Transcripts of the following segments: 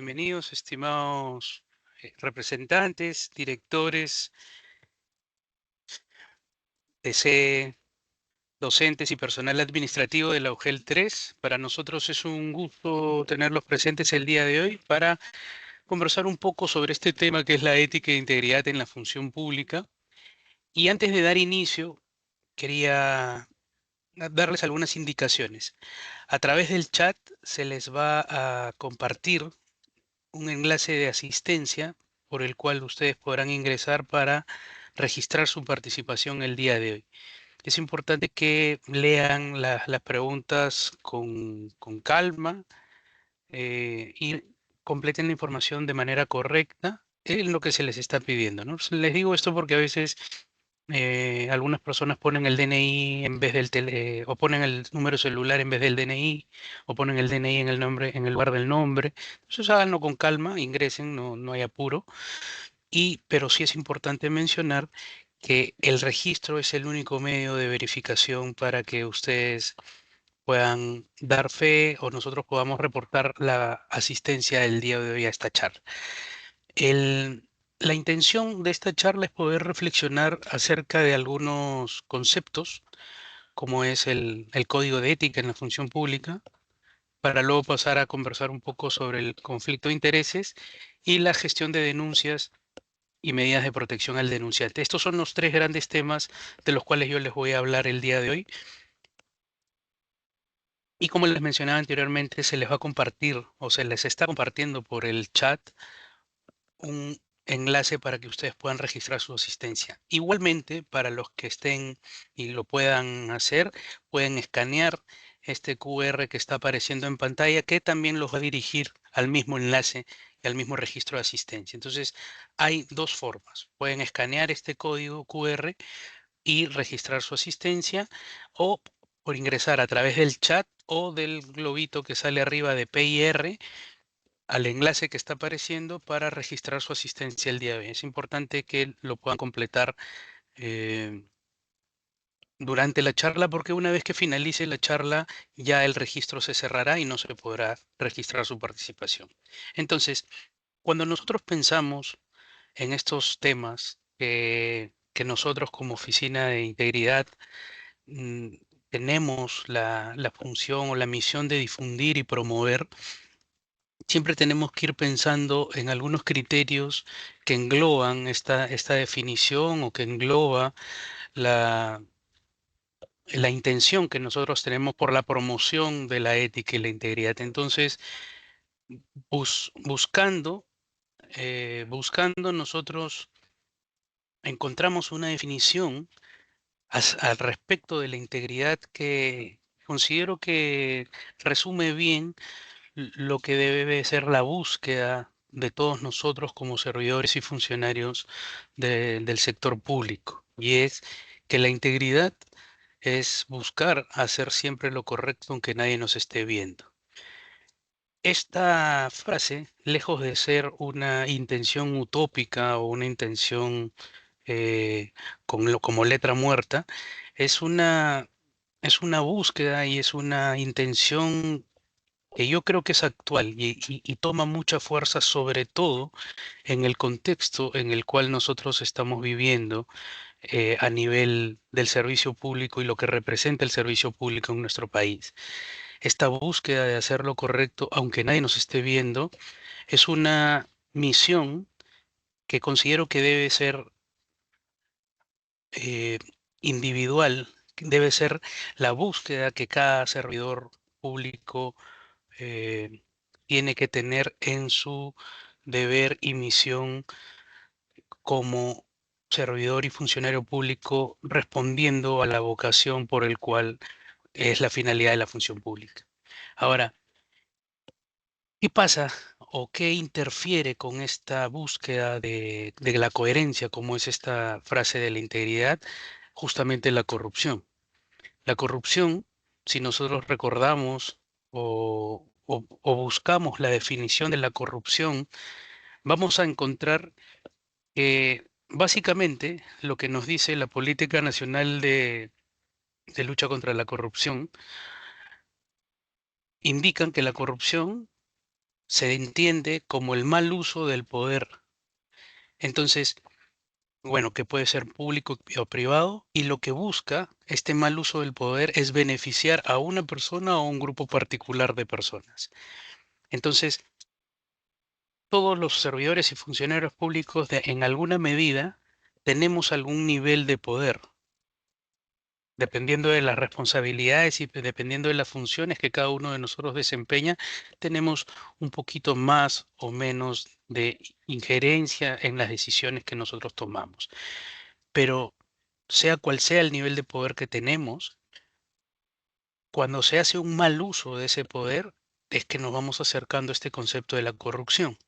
Bienvenidos, estimados representantes, directores, TC, docentes y personal administrativo de la UGEL 3. Para nosotros es un gusto tenerlos presentes el día de hoy para conversar un poco sobre este tema que es la ética e integridad en la función pública. Y antes de dar inicio, quería darles algunas indicaciones. A través del chat se les va a compartir un enlace de asistencia por el cual ustedes podrán ingresar para registrar su participación el día de hoy. Es importante que lean las preguntas con calma y completen la información de manera correcta en lo que se les está pidiendo, ¿no? Les digo esto porque a veces algunas personas ponen el DNI en vez del o ponen el número celular en vez del DNI, o ponen el DNI en el nombre, en el lugar del nombre. Entonces háganlo con calma, ingresen, no hay apuro. Pero sí es importante mencionar que el registro es el único medio de verificación para que ustedes puedan dar fe o nosotros podamos reportar la asistencia del día de hoy a esta charla. La intención de esta charla es poder reflexionar acerca de algunos conceptos, como es el código de ética en la función pública, para luego pasar a conversar un poco sobre el conflicto de intereses y la gestión de denuncias y medidas de protección al denunciante. Estos son los tres grandes temas de los cuales yo les voy a hablar el día de hoy. Y como les mencionaba anteriormente, se les va a compartir o se les está compartiendo por el chat un enlace para que ustedes puedan registrar su asistencia. Igualmente, para los que estén y lo puedan hacer, pueden escanear este QR que está apareciendo en pantalla, que también los va a dirigir al mismo enlace y al mismo registro de asistencia. Entonces, hay dos formas. Pueden escanear este código QR y registrar su asistencia o por ingresar a través del chat o del globito que sale arriba de PIR al enlace que está apareciendo para registrar su asistencia el día de hoy. Es importante que lo puedan completar eh, durante la charla porque una vez que finalice la charla ya el registro se cerrará y no se podrá registrar su participación. Entonces, cuando nosotros pensamos en estos temas que nosotros como Oficina de Integridad mm, tenemos la función o la misión de difundir y promover, siempre tenemos que ir pensando en algunos criterios que engloban esta definición o que engloba la, la intención que nosotros tenemos por la promoción de la ética y la integridad. Entonces, buscando nosotros encontramos una definición al respecto de la integridad que considero que resume bien lo que debe ser la búsqueda de todos nosotros como servidores y funcionarios del sector público. Y es que la integridad es buscar hacer siempre lo correcto aunque nadie nos esté viendo. Esta frase, lejos de ser una intención utópica o una intención eh, como letra muerta, es es una búsqueda y es una intención que yo creo que es actual y toma mucha fuerza, sobre todo en el contexto en el cual nosotros estamos viviendo a nivel del servicio público y lo que representa el servicio público en nuestro país. Esta búsqueda de hacer lo correcto, aunque nadie nos esté viendo, es una misión que considero que debe ser eh, individual, que debe ser la búsqueda que cada servidor público eh, tiene que tener en su deber y misión como servidor y funcionario público respondiendo a la vocación por el cual es la finalidad de la función pública. Ahora, ¿qué pasa o qué interfiere con esta búsqueda de la coherencia, como es esta frase de la integridad? Justamente la corrupción. La corrupción, si nosotros recordamos o buscamos la definición de la corrupción, vamos a encontrar que básicamente lo que nos dice la Política Nacional de Lucha contra la Corrupción indican que la corrupción se entiende como el mal uso del poder. Entonces, bueno, que puede ser público o privado, y lo que busca este mal uso del poder es beneficiar a una persona o a un grupo particular de personas. Entonces, todos los servidores y funcionarios públicos, en alguna medida, tenemos algún nivel de poder, dependiendo de las responsabilidades y dependiendo de las funciones que cada uno de nosotros desempeña, tenemos un poquito más o menos de injerencia en las decisiones que nosotros tomamos. Pero sea cual sea el nivel de poder que tenemos, cuando se hace un mal uso de ese poder, es que nos vamos acercando a este concepto de la corrupción.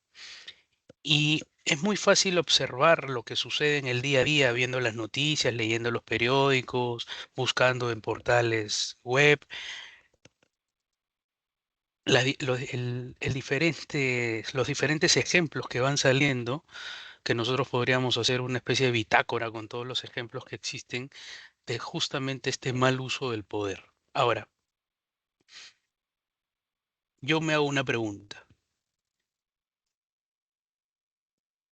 Y es muy fácil observar lo que sucede en el día a día, viendo las noticias, leyendo los periódicos, buscando en portales web, los diferentes ejemplos que van saliendo, que nosotros podríamos hacer una especie de bitácora con todos los ejemplos que existen de justamente este mal uso del poder. Ahora, yo me hago una pregunta.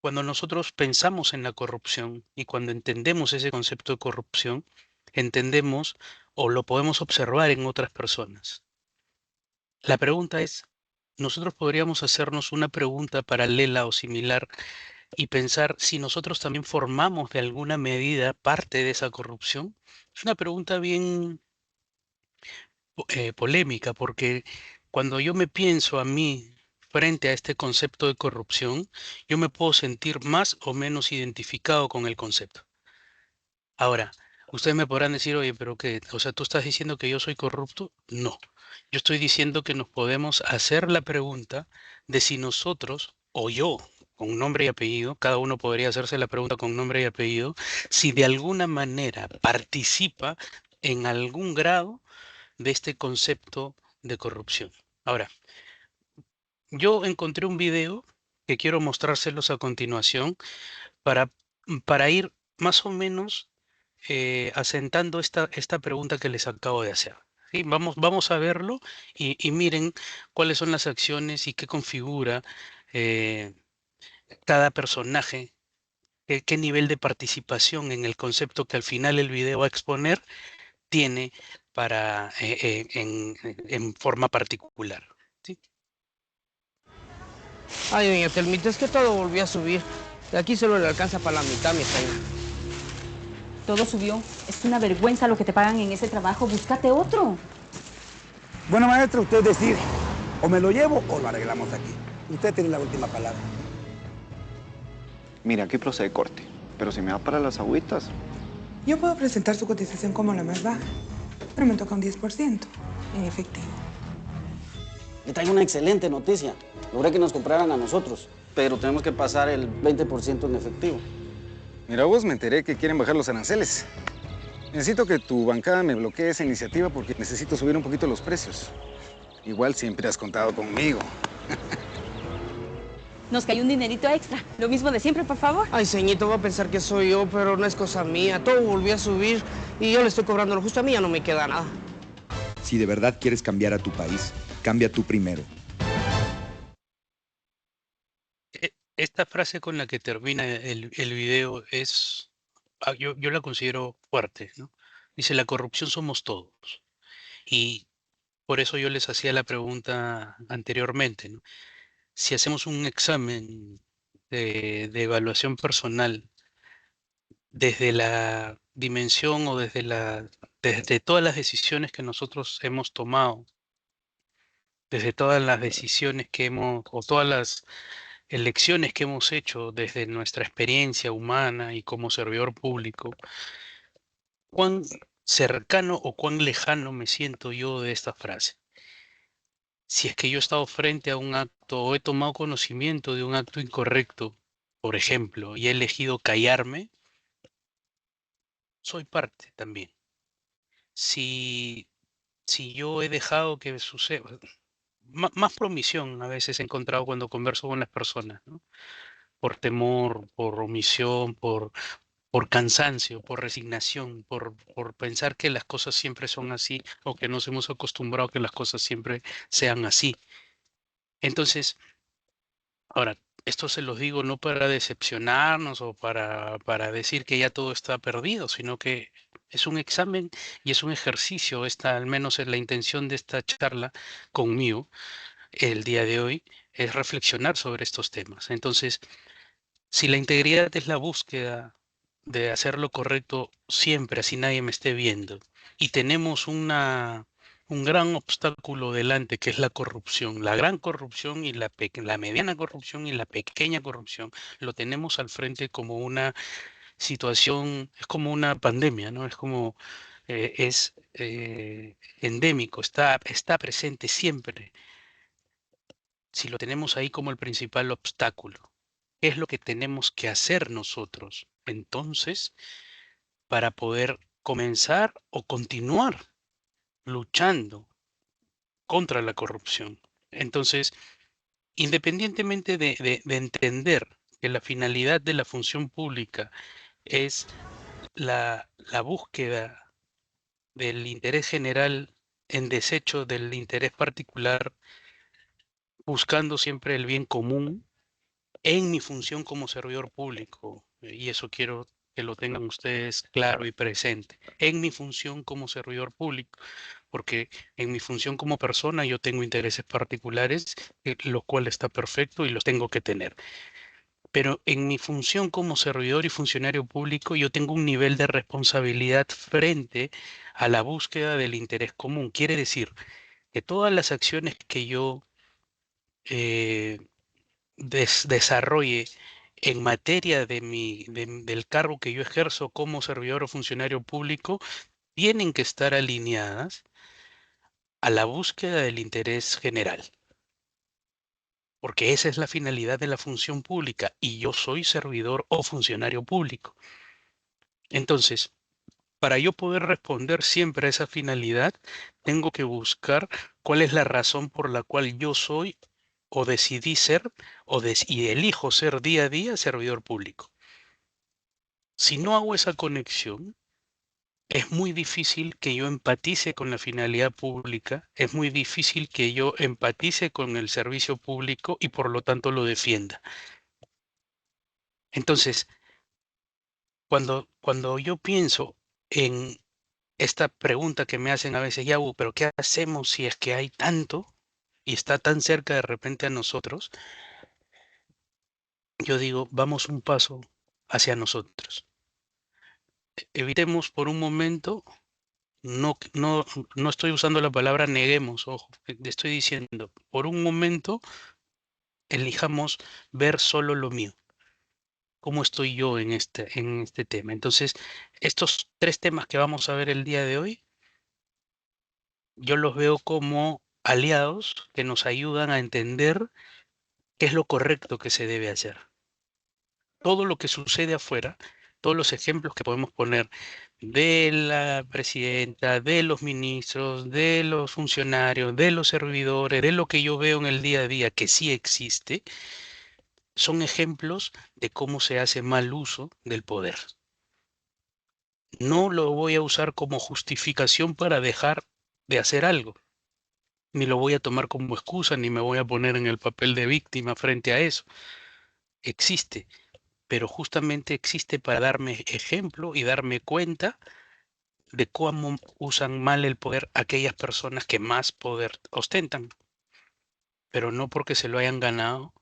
Cuando nosotros pensamos en la corrupción y cuando entendemos ese concepto de corrupción, entendemos o lo podemos observar en otras personas. La pregunta es, nosotros podríamos hacernos una pregunta paralela o similar y pensar si nosotros también formamos de alguna medida parte de esa corrupción. Es una pregunta bien polémica, porque cuando yo me pienso a mí frente a este concepto de corrupción, yo me puedo sentir más o menos identificado con el concepto. Ahora, ustedes me podrán decir, oye, pero qué, o sea, ¿tú estás diciendo que yo soy corrupto? No, yo estoy diciendo que nos podemos hacer la pregunta de si nosotros o yo, con nombre y apellido, cada uno podría hacerse la pregunta con nombre y apellido, si de alguna manera participa en algún grado de este concepto de corrupción. Ahora, yo encontré un video que quiero mostrárselos a continuación para, para ir más o menos asentando esta pregunta que les acabo de hacer. ¿Sí? Vamos a verlo y miren cuáles son las acciones y qué configura eh, cada personaje, qué nivel de participación en el concepto que al final el video va a exponer tiene para, en forma particular. ¿Sí? Ay, doña Telmita, es que todo volvió a subir. De aquí solo le alcanza para la mitad, mi reina. Todo subió. Es una vergüenza lo que te pagan en ese trabajo. Búscate otro. Bueno, maestra, usted decide. O me lo llevo o lo arreglamos aquí. Usted tiene la última palabra. Mira, aquí procede corte, pero si me da para las agüitas. Yo puedo presentar su cotización como la más baja, pero me toca un 10% en efectivo. Le traigo una excelente noticia. Logré que nos compraran a nosotros, pero tenemos que pasar el 20% en efectivo. Mira, vos me enteré que quieren bajar los aranceles. Necesito que tu bancada me bloquee esa iniciativa porque necesito subir un poquito los precios. Igual siempre has contado conmigo. Nos cayó un dinerito extra. Lo mismo de siempre, por favor. Ay, ceñito, va a pensar que soy yo, pero no es cosa mía. Todo volvió a subir y yo le estoy cobrando lo justo. A mí ya no me queda nada. Si de verdad quieres cambiar a tu país, cambia tú primero. Esta frase con la que termina el video es, yo la considero fuerte, ¿no? Dice, la corrupción somos todos. Y por eso yo les hacía la pregunta anteriormente, ¿no? Si hacemos un examen de evaluación personal desde la dimensión o desde todas las decisiones que nosotros hemos tomado, desde todas las decisiones que hemos, o todas las elecciones que hemos hecho desde nuestra experiencia humana y como servidor público, cuán cercano o cuán lejano me siento yo de esta frase. Si es que yo he estado frente a un acto o he tomado conocimiento de un acto incorrecto, por ejemplo, y he elegido callarme, soy parte también. Si, si yo he dejado que suceda, más promisión a veces he encontrado cuando converso con las personas, ¿no? Por temor, por omisión, por cansancio, por resignación, por pensar que las cosas siempre son así o que nos hemos acostumbrado a que las cosas siempre sean así. Entonces, Ahora, esto se los digo no para decepcionarnos o para decir que ya todo está perdido, sino que es un examen y es un ejercicio. Esta, al menos es la intención de esta charla conmigo el día de hoy, es reflexionar sobre estos temas. Entonces, si la integridad es la búsqueda de hacer lo correcto siempre, así nadie me esté viendo, y tenemos un gran obstáculo delante, que es la corrupción, la gran corrupción y la mediana corrupción y la pequeña corrupción, lo tenemos al frente como una situación, es como una pandemia, ¿no? Es como, endémico, está presente siempre. Si lo tenemos ahí como el principal obstáculo, ¿qué es lo que tenemos que hacer nosotros entonces para poder comenzar o continuar luchando contra la corrupción? Entonces, independientemente de entender que la finalidad de la función pública es la búsqueda del interés general en desecho del interés particular, buscando siempre el bien común, en mi función como servidor público, y eso quiero que lo tengan ustedes claro y presente, en mi función como servidor público, porque en mi función como persona yo tengo intereses particulares, lo cual está perfecto y los tengo que tener. Pero en mi función como servidor y funcionario público yo tengo un nivel de responsabilidad frente a la búsqueda del interés común. Quiere decir que todas las acciones que yo eh, desarrolle en materia del cargo que yo ejerzo como servidor o funcionario público, tienen que estar alineadas a la búsqueda del interés general, porque esa es la finalidad de la función pública y yo soy servidor o funcionario público. Entonces, para yo poder responder siempre a esa finalidad, tengo que buscar cuál es la razón por la cual yo soy o decidí ser y elijo ser día a día servidor público. Si no hago esa conexión, es muy difícil que yo empatice con la finalidad pública, es muy difícil que yo empatice con el servicio público y por lo tanto lo defienda. Entonces, cuando yo pienso en esta pregunta que me hacen a veces, ya, pero ¿qué hacemos si es que hay tanto y está tan cerca de repente a nosotros? Yo digo, vamos un paso hacia nosotros. Evitemos por un momento. No estoy usando la palabra neguemos, ojo, estoy diciendo, por un momento elijamos ver solo lo mío, cómo estoy yo en este tema. Entonces, estos tres temas que vamos a ver el día de hoy, yo los veo como aliados que nos ayudan a entender qué es lo correcto que se debe hacer. Todo lo que sucede afuera, todos los ejemplos que podemos poner de la presidenta, de los ministros, de los funcionarios, de los servidores, de lo que yo veo en el día a día que sí existe, son ejemplos de cómo se hace mal uso del poder. No lo voy a usar como justificación para dejar de hacer algo, ni lo voy a tomar como excusa, ni me voy a poner en el papel de víctima frente a eso. Existe, pero justamente existe para darme ejemplo y darme cuenta de cómo usan mal el poder aquellas personas que más poder ostentan, pero no porque se lo hayan ganado,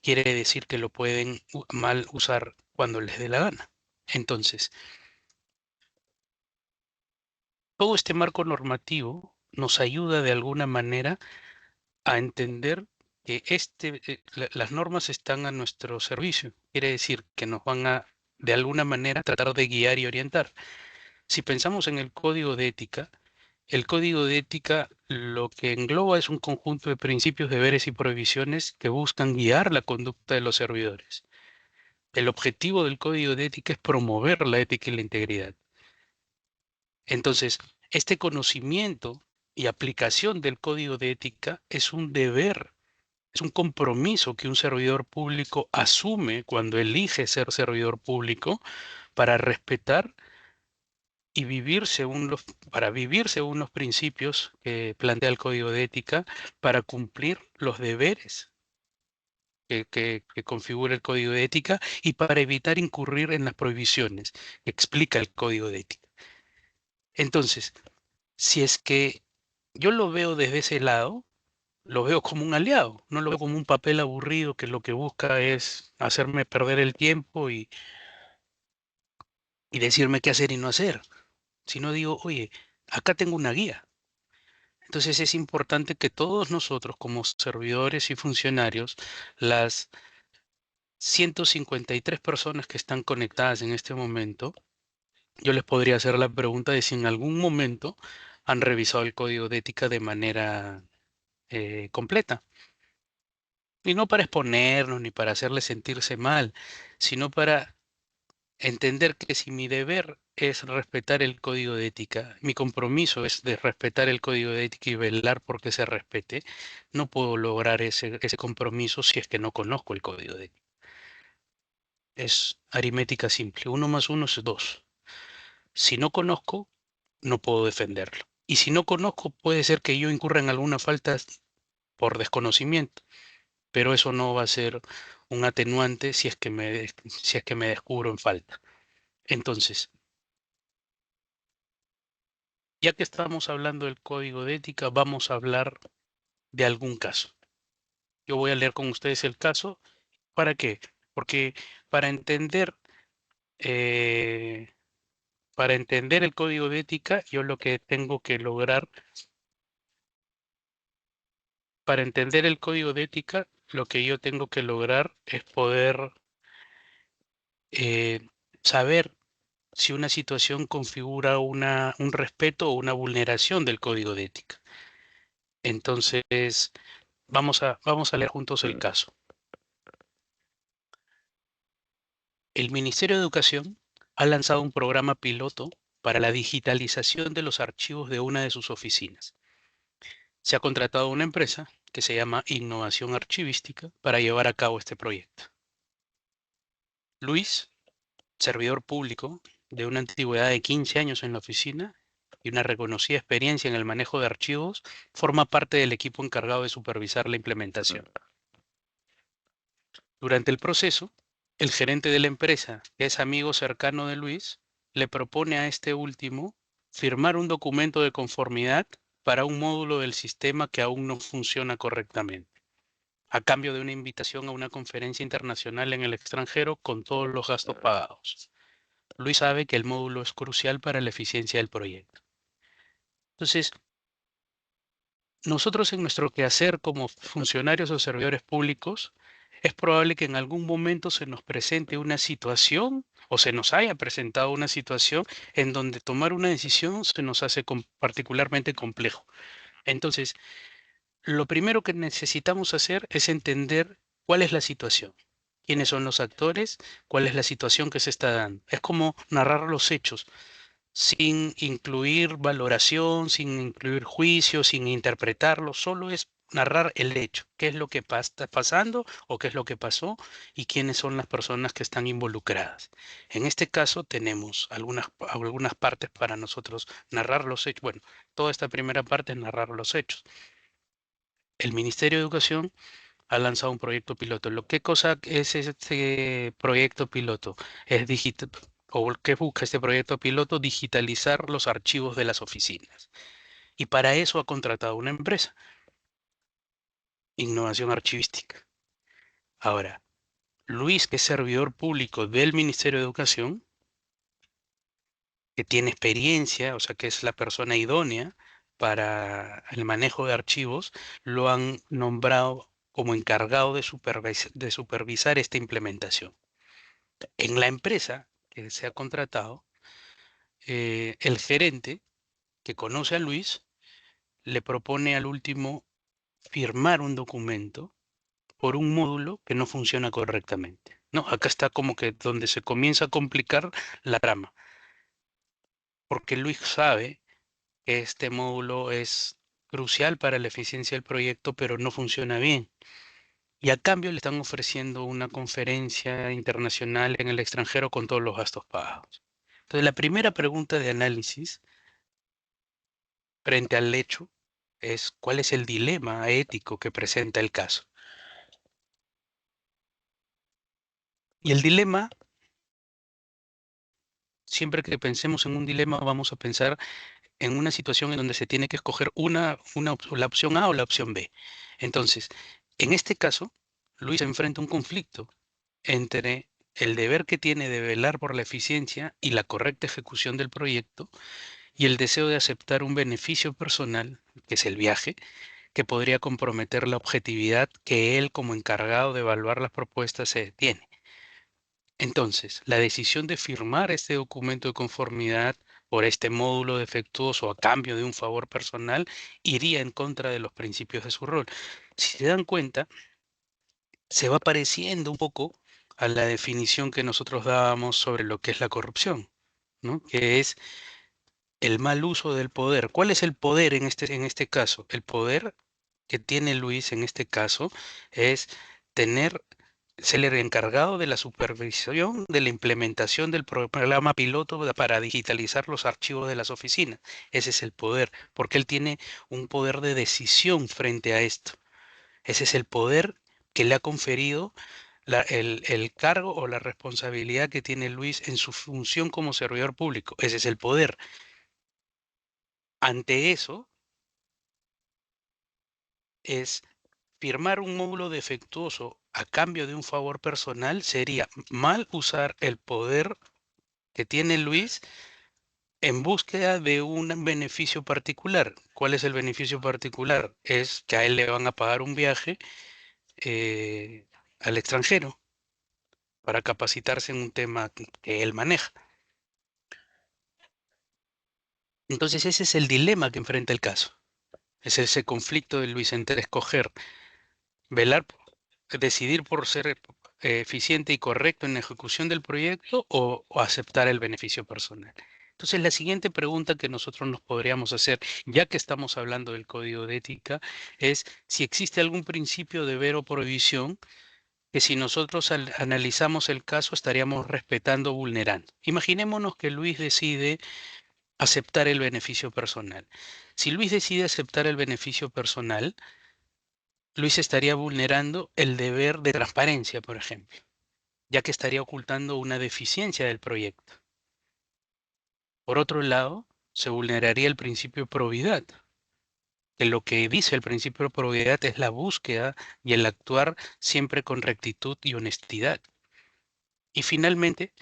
quiere decir que lo pueden mal usar cuando les dé la gana. Entonces, todo este marco normativo nos ayuda de alguna manera a entender que las normas están a nuestro servicio. Quiere decir que nos van a, de alguna manera, tratar de guiar y orientar. Si pensamos en el código de ética, el código de ética lo que engloba es un conjunto de principios, deberes y prohibiciones que buscan guiar la conducta de los servidores. El objetivo del código de ética es promover la ética y la integridad. Entonces, este conocimiento y aplicación del código de ética es un deber, es un compromiso que un servidor público asume cuando elige ser servidor público para respetar y para vivir según los principios que plantea el Código de Ética, para cumplir los deberes que configura el código de ética y para evitar incurrir en las prohibiciones que explica el código de ética. Entonces, si es que yo lo veo desde ese lado, lo veo como un aliado, no lo veo como un papel aburrido que lo que busca es hacerme perder el tiempo y decirme qué hacer y no hacer. Sino digo, oye, acá tengo una guía. Entonces es importante que todos nosotros como servidores y funcionarios, las 153 personas que están conectadas en este momento, yo les podría hacer la pregunta de si en algún momento han revisado el código de ética de manera completa. Y no para exponernos ni para hacerles sentirse mal, sino para entender que si mi deber es respetar el código de ética, mi compromiso es de respetar el código de ética y velar por que se respete, no puedo lograr ese compromiso si es que no conozco el código de ética. Es aritmética simple. 1 más 1 es 2. Si no conozco, no puedo defenderlo. Y si no conozco, puede ser que yo incurra en alguna falta por desconocimiento, pero eso no va a ser un atenuante si es que me descubro en falta. Entonces, ya que estamos hablando del código de ética, vamos a hablar de algún caso. Yo voy a leer con ustedes el caso. ¿Para qué? Porque para entender, eh, para entender el código de ética, yo lo que tengo que lograr, para entender el código de ética, lo que yo tengo que lograr es poder eh, saber si una situación configura un respeto o una vulneración del código de ética. Entonces, vamos a leer juntos el caso. El Ministerio de Educación ha lanzado un programa piloto para la digitalización de los archivos de una de sus oficinas. Se ha contratado una empresa que se llama Innovación Archivística para llevar a cabo este proyecto. Luis, servidor público de una antigüedad de 15 años en la oficina y una reconocida experiencia en el manejo de archivos, forma parte del equipo encargado de supervisar la implementación. Durante el proceso, el gerente de la empresa, que es amigo cercano de Luis, le propone a este último firmar un documento de conformidad para un módulo del sistema que aún no funciona correctamente, a cambio de una invitación a una conferencia internacional en el extranjero con todos los gastos pagados. Luis sabe que el módulo es crucial para la eficiencia del proyecto. Entonces, nosotros en nuestro quehacer como funcionarios o servidores públicos, es probable que en algún momento se nos presente una situación o se nos haya presentado una situación en donde tomar una decisión se nos hace particularmente complejo. Entonces, lo primero que necesitamos hacer es entender cuál es la situación, quiénes son los actores, cuál es la situación que se está dando. Es como narrar los hechos sin incluir valoración, sin incluir juicio, sin interpretarlo, solo es narrar el hecho, qué es lo que está pasando o qué es lo que pasó y quiénes son las personas que están involucradas. En este caso tenemos algunas partes para nosotros narrar los hechos. Bueno, toda esta primera parte es narrar los hechos. El Ministerio de Educación ha lanzado un proyecto piloto. ¿Qué cosa es este proyecto piloto? Es digital, o qué busca este proyecto piloto, digitalizar los archivos de las oficinas. Y para eso ha contratado una empresa, Innovación Archivística. Ahora, Luis, que es servidor público del Ministerio de Educación, que tiene experiencia, o sea, que es la persona idónea para el manejo de archivos, lo han nombrado como encargado de supervisar esta implementación. En la empresa que se ha contratado, el gerente que conoce a Luis le propone al último firmar un documento por un módulo que no funciona correctamente. No, acá está como que donde se comienza a complicar la trama, porque Luis sabe que este módulo es crucial para la eficiencia del proyecto, pero no funciona bien. Y a cambio le están ofreciendo una conferencia internacional en el extranjero con todos los gastos pagados. Entonces, la primera pregunta de análisis frente al hecho es cuál es el dilema ético que presenta el caso. Y el dilema, siempre que pensemos en un dilema, vamos a pensar en una situación en donde se tiene que escoger la opción A o la opción B. Entonces, en este caso, Luis enfrenta un conflicto entre el deber que tiene de velar por la eficiencia y la correcta ejecución del proyecto y el deseo de aceptar un beneficio personal, que es el viaje, que podría comprometer la objetividad que él como encargado de evaluar las propuestas se tiene. Entonces, la decisión de firmar este documento de conformidad por este módulo defectuoso a cambio de un favor personal iría en contra de los principios de su rol. Si se dan cuenta, se va pareciendo un poco a la definición que nosotros dábamos sobre lo que es la corrupción, ¿no? Que es el mal uso del poder. ¿Cuál es el poder en este caso? El poder que tiene Luis en este caso es tener, ser el encargado de la supervisión de la implementación del programa piloto para digitalizar los archivos de las oficinas. Ese es el poder, porque él tiene un poder de decisión frente a esto. Ese es el poder que le ha conferido el cargo o la responsabilidad que tiene Luis en su función como servidor público. Ese es el poder. Ante eso es firmar un módulo defectuoso a cambio de un favor personal sería mal usar el poder que tiene Luis en búsqueda de un beneficio particular. ¿Cuál es el beneficio particular? Es que a él le van a pagar un viaje al extranjero para capacitarse en un tema que él maneja. Entonces ese es el dilema que enfrenta el caso. Es ese conflicto de Luis entre escoger, velar, decidir por ser eficiente y correcto en la ejecución del proyecto o aceptar el beneficio personal. Entonces, la siguiente pregunta que nosotros nos podríamos hacer, ya que estamos hablando del código de ética, es si existe algún principio, deber o prohibición que si nosotros analizamos el caso estaríamos respetando o vulnerando. Imaginémonos que Luis decide aceptar el beneficio personal. Si Luis decide aceptar el beneficio personal, Luis estaría vulnerando el deber de transparencia, por ejemplo, ya que estaría ocultando una deficiencia del proyecto. Por otro lado, se vulneraría el principio de probidad, que lo que dice el principio de probidad es la búsqueda y el actuar siempre con rectitud y honestidad. Y finalmente,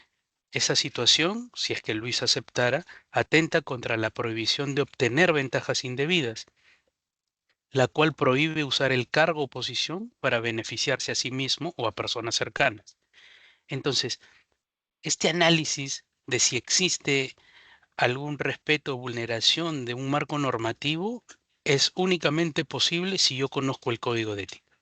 esa situación, si es que Luis aceptara, atenta contra la prohibición de obtener ventajas indebidas, la cual prohíbe usar el cargo o posición para beneficiarse a sí mismo o a personas cercanas. Entonces, este análisis de si existe algún respeto o vulneración de un marco normativo es únicamente posible si yo conozco el código de ética.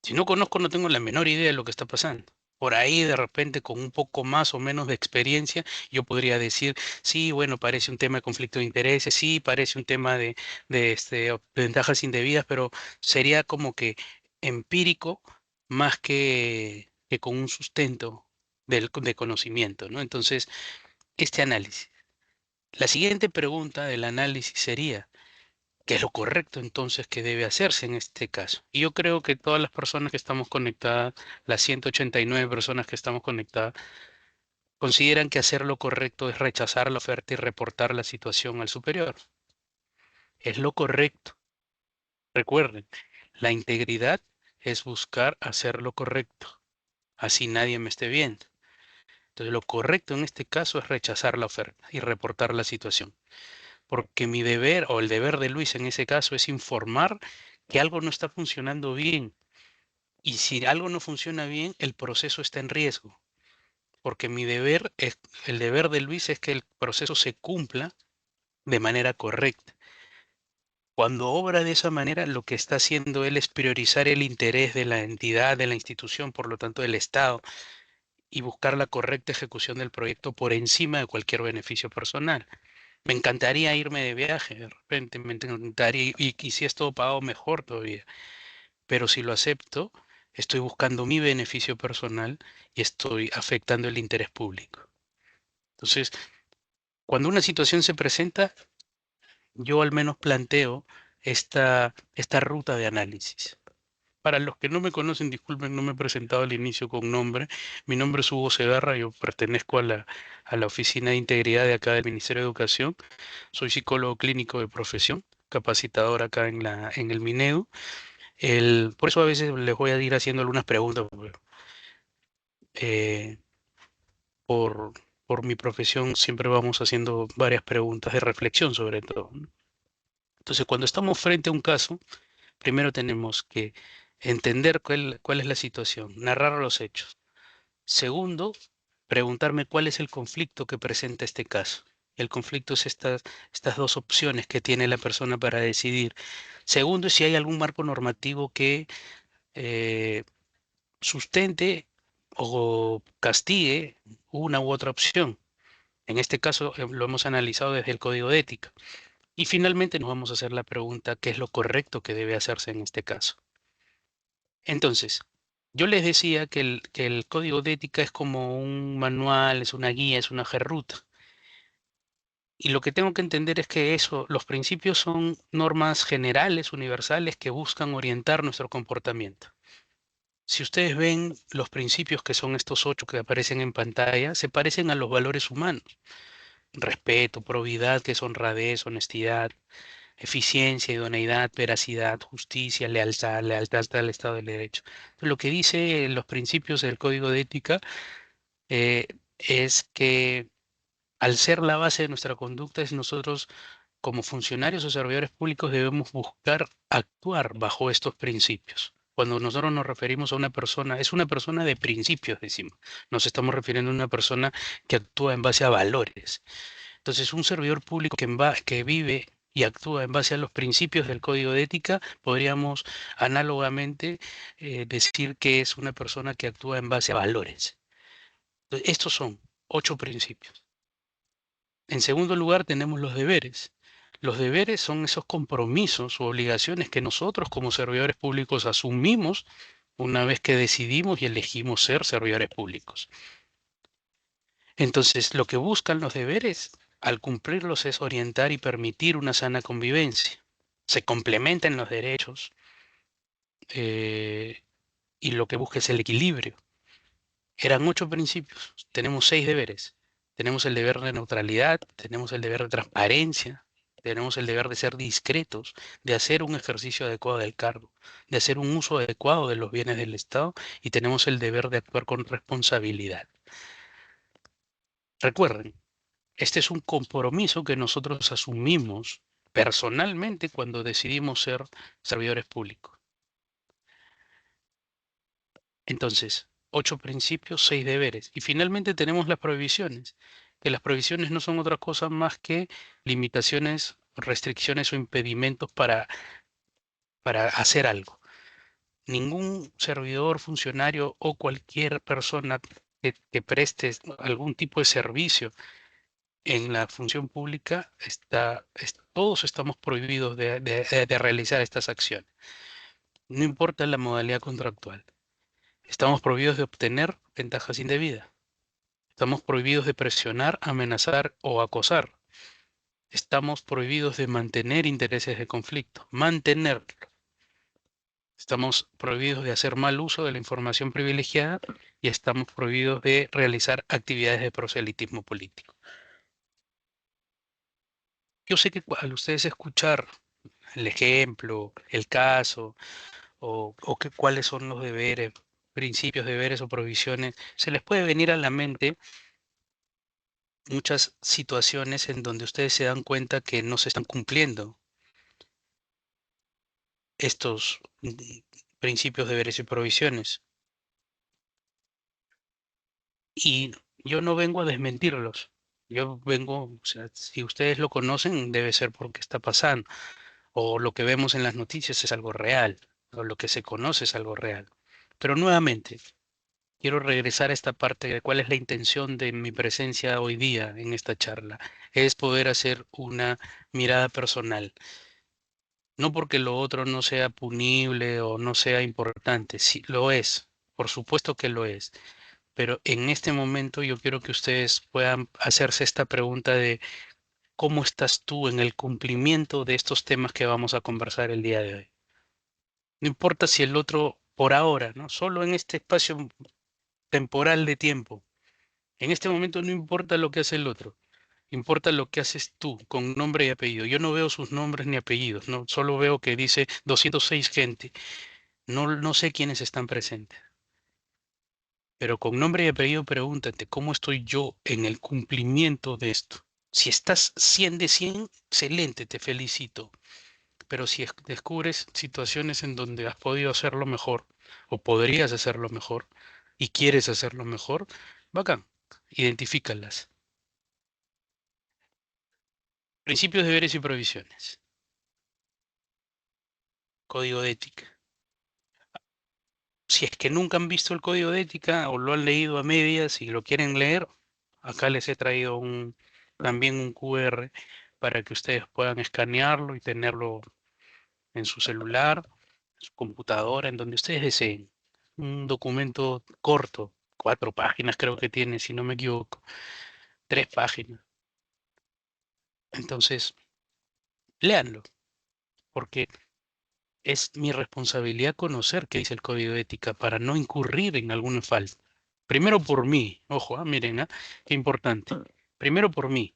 Si no conozco, no tengo la menor idea de lo que está pasando. Por ahí, de repente, con un poco más o menos de experiencia, yo podría decir, sí, bueno, parece un tema de conflicto de intereses, sí, parece un tema de ventajas indebidas, pero sería como que empírico más que con un sustento de conocimiento, ¿no? Entonces, este análisis. La siguiente pregunta del análisis sería, ¿qué es lo correcto entonces que debe hacerse en este caso? Y yo creo que todas las personas que estamos conectadas, las 189 personas que estamos conectadas, consideran que hacer lo correcto es rechazar la oferta y reportar la situación al superior. Es lo correcto. Recuerden, la integridad es buscar hacer lo correcto. Así nadie me esté viendo. Entonces, lo correcto en este caso es rechazar la oferta y reportar la situación. Porque mi deber o el deber de Luis en ese caso es informar que algo no está funcionando bien. Y si algo no funciona bien, el proceso está en riesgo. Porque el deber de Luis es que el proceso se cumpla de manera correcta. Cuando obra de esa manera, lo que está haciendo él es priorizar el interés de la entidad, de la institución, por lo tanto del Estado, y buscar la correcta ejecución del proyecto por encima de cualquier beneficio personal. Me encantaría irme de viaje, de repente, me encantaría, y si es todo pagado, mejor todavía. Pero si lo acepto, estoy buscando mi beneficio personal y estoy afectando el interés público. Entonces, cuando una situación se presenta, yo al menos planteo esta ruta de análisis. Para los que no me conocen, disculpen, no me he presentado al inicio con nombre. Mi nombre es Hugo Segarra, yo pertenezco a la Oficina de Integridad de acá del Ministerio de Educación. Soy psicólogo clínico de profesión, capacitador acá en el Minedu. Por eso a veces les voy a ir haciendo algunas preguntas, eh, por, por mi profesión siempre vamos haciendo varias preguntas de reflexión sobre todo, ¿no? Entonces, cuando estamos frente a un caso, primero tenemos que entender cuál es la situación, narrar los hechos. Segundo, preguntarme cuál es el conflicto que presenta este caso. El conflicto es estas dos opciones que tiene la persona para decidir. Segundo, es si hay algún marco normativo que eh, sustente o castigue una u otra opción. En este caso lo hemos analizado desde el Código de Ética. Y finalmente nos vamos a hacer la pregunta, ¿qué es lo correcto que debe hacerse en este caso? Entonces, yo les decía que el Código de Ética es como un manual, es una guía, es una ruta. Y lo que tengo que entender es que los principios son normas generales, universales, que buscan orientar nuestro comportamiento. Si ustedes ven los principios que son estos 8 que aparecen en pantalla, se parecen a los valores humanos. Respeto, probidad, que es honradez, honestidad, eficiencia, idoneidad, veracidad, justicia, lealtad al Estado de Derecho. Lo que dice los principios del Código de Ética eh, es que al ser la base de nuestra conducta, es nosotros como funcionarios o servidores públicos debemos buscar actuar bajo estos principios. Cuando nosotros nos referimos a una persona, es una persona de principios, decimos. Nos estamos refiriendo a una persona que actúa en base a valores. Entonces, un servidor público que vive y actúa en base a los principios del Código de Ética, podríamos análogamente decir que es una persona que actúa en base a valores. Entonces, estos son 8 principios. En segundo lugar, tenemos los deberes. Los deberes son esos compromisos u obligaciones que nosotros como servidores públicos asumimos una vez que decidimos y elegimos ser servidores públicos. Entonces, lo que buscan los deberes al cumplirlos es orientar y permitir una sana convivencia. Se complementan los derechos y lo que busca es el equilibrio. Eran 8 principios, tenemos 6 deberes. Tenemos el deber de neutralidad, tenemos el deber de transparencia, tenemos el deber de ser discretos, de hacer un ejercicio adecuado del cargo, de hacer un uso adecuado de los bienes del Estado y tenemos el deber de actuar con responsabilidad. Recuerden, este es un compromiso que nosotros asumimos personalmente cuando decidimos ser servidores públicos. Entonces, 8 principios, 6 deberes. Y finalmente tenemos las prohibiciones, que las prohibiciones no son otra cosa más que limitaciones, restricciones o impedimentos para hacer algo. Ningún servidor, funcionario o cualquier persona que preste algún tipo de servicio en la función pública, todos estamos prohibidos de realizar estas acciones. No importa la modalidad contractual. Estamos prohibidos de obtener ventajas indebidas. Estamos prohibidos de presionar, amenazar o acosar. Estamos prohibidos de mantener intereses de conflicto. Mantenerlo. Estamos prohibidos de hacer mal uso de la información privilegiada y estamos prohibidos de realizar actividades de proselitismo político. Yo sé que al ustedes escuchar el ejemplo, el caso, o cuáles son los deberes, principios, deberes o provisiones, se les puede venir a la mente muchas situaciones en donde ustedes se dan cuenta que no se están cumpliendo estos principios, deberes y provisiones. Y yo no vengo a desmentirlos. Yo vengo, o sea, si ustedes lo conocen, debe ser porque está pasando. O lo que vemos en las noticias es algo real. O lo que se conoce es algo real. Pero nuevamente, quiero regresar a esta parte de cuál es la intención de mi presencia hoy día en esta charla. Es poder hacer una mirada personal. No porque lo otro no sea punible o no sea importante. Sí, lo es. Por supuesto que lo es. Pero en este momento yo quiero que ustedes puedan hacerse esta pregunta de cómo estás tú en el cumplimiento de estos temas que vamos a conversar el día de hoy. No importa si el otro por ahora, ¿no? Solo en este espacio temporal de tiempo. En este momento no importa lo que hace el otro, importa lo que haces tú con nombre y apellido. Yo no veo sus nombres ni apellidos, ¿no? Solo veo que dice 206 gente. No sé quiénes están presentes. Pero con nombre y apellido pregúntate, ¿cómo estoy yo en el cumplimiento de esto? Si estás 100 de 100, excelente, te felicito. Pero si descubres situaciones en donde has podido hacerlo mejor o podrías hacerlo mejor y quieres hacerlo mejor, bacán, identifícalas. Principios, deberes y prohibiciones. Código de ética. Si es que nunca han visto el código de ética o lo han leído a medias y lo quieren leer, acá les he traído también un QR para que ustedes puedan escanearlo y tenerlo en su celular, en su computadora, en donde ustedes deseen. Un documento corto, 4 páginas creo que tiene, si no me equivoco, 3 páginas. Entonces, léanlo, porque es mi responsabilidad conocer qué dice el código de ética para no incurrir en alguna falta. Primero por mí, ojo, miren, qué importante. Primero por mí.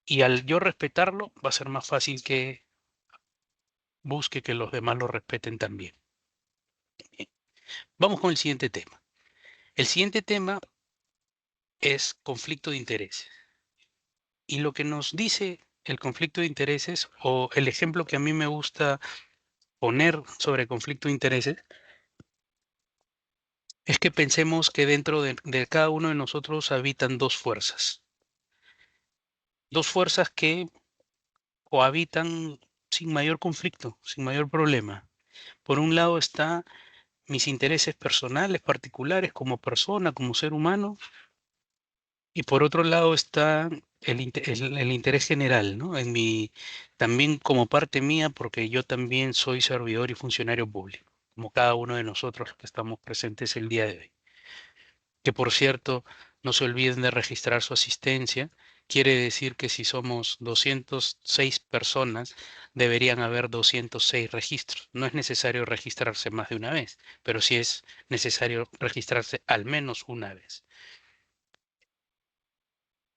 Y al yo respetarlo, va a ser más fácil que busque que los demás lo respeten también. Bien. Vamos con el siguiente tema. El siguiente tema es conflicto de intereses. Y lo que nos dice el conflicto de intereses, o el ejemplo que a mí me gusta poner sobre conflicto de intereses, es que pensemos que dentro de cada uno de nosotros habitan dos fuerzas. Dos fuerzas que cohabitan sin mayor conflicto, sin mayor problema. Por un lado está mis intereses personales, particulares, como persona, como ser humano, y por otro lado está el interés general, ¿no? También como parte mía, porque yo también soy servidor y funcionario público, como cada uno de nosotros que estamos presentes el día de hoy. Que por cierto, no se olviden de registrar su asistencia. Quiere decir que si somos 206 personas, deberían haber 206 registros. No es necesario registrarse más de una vez, pero sí es necesario registrarse al menos una vez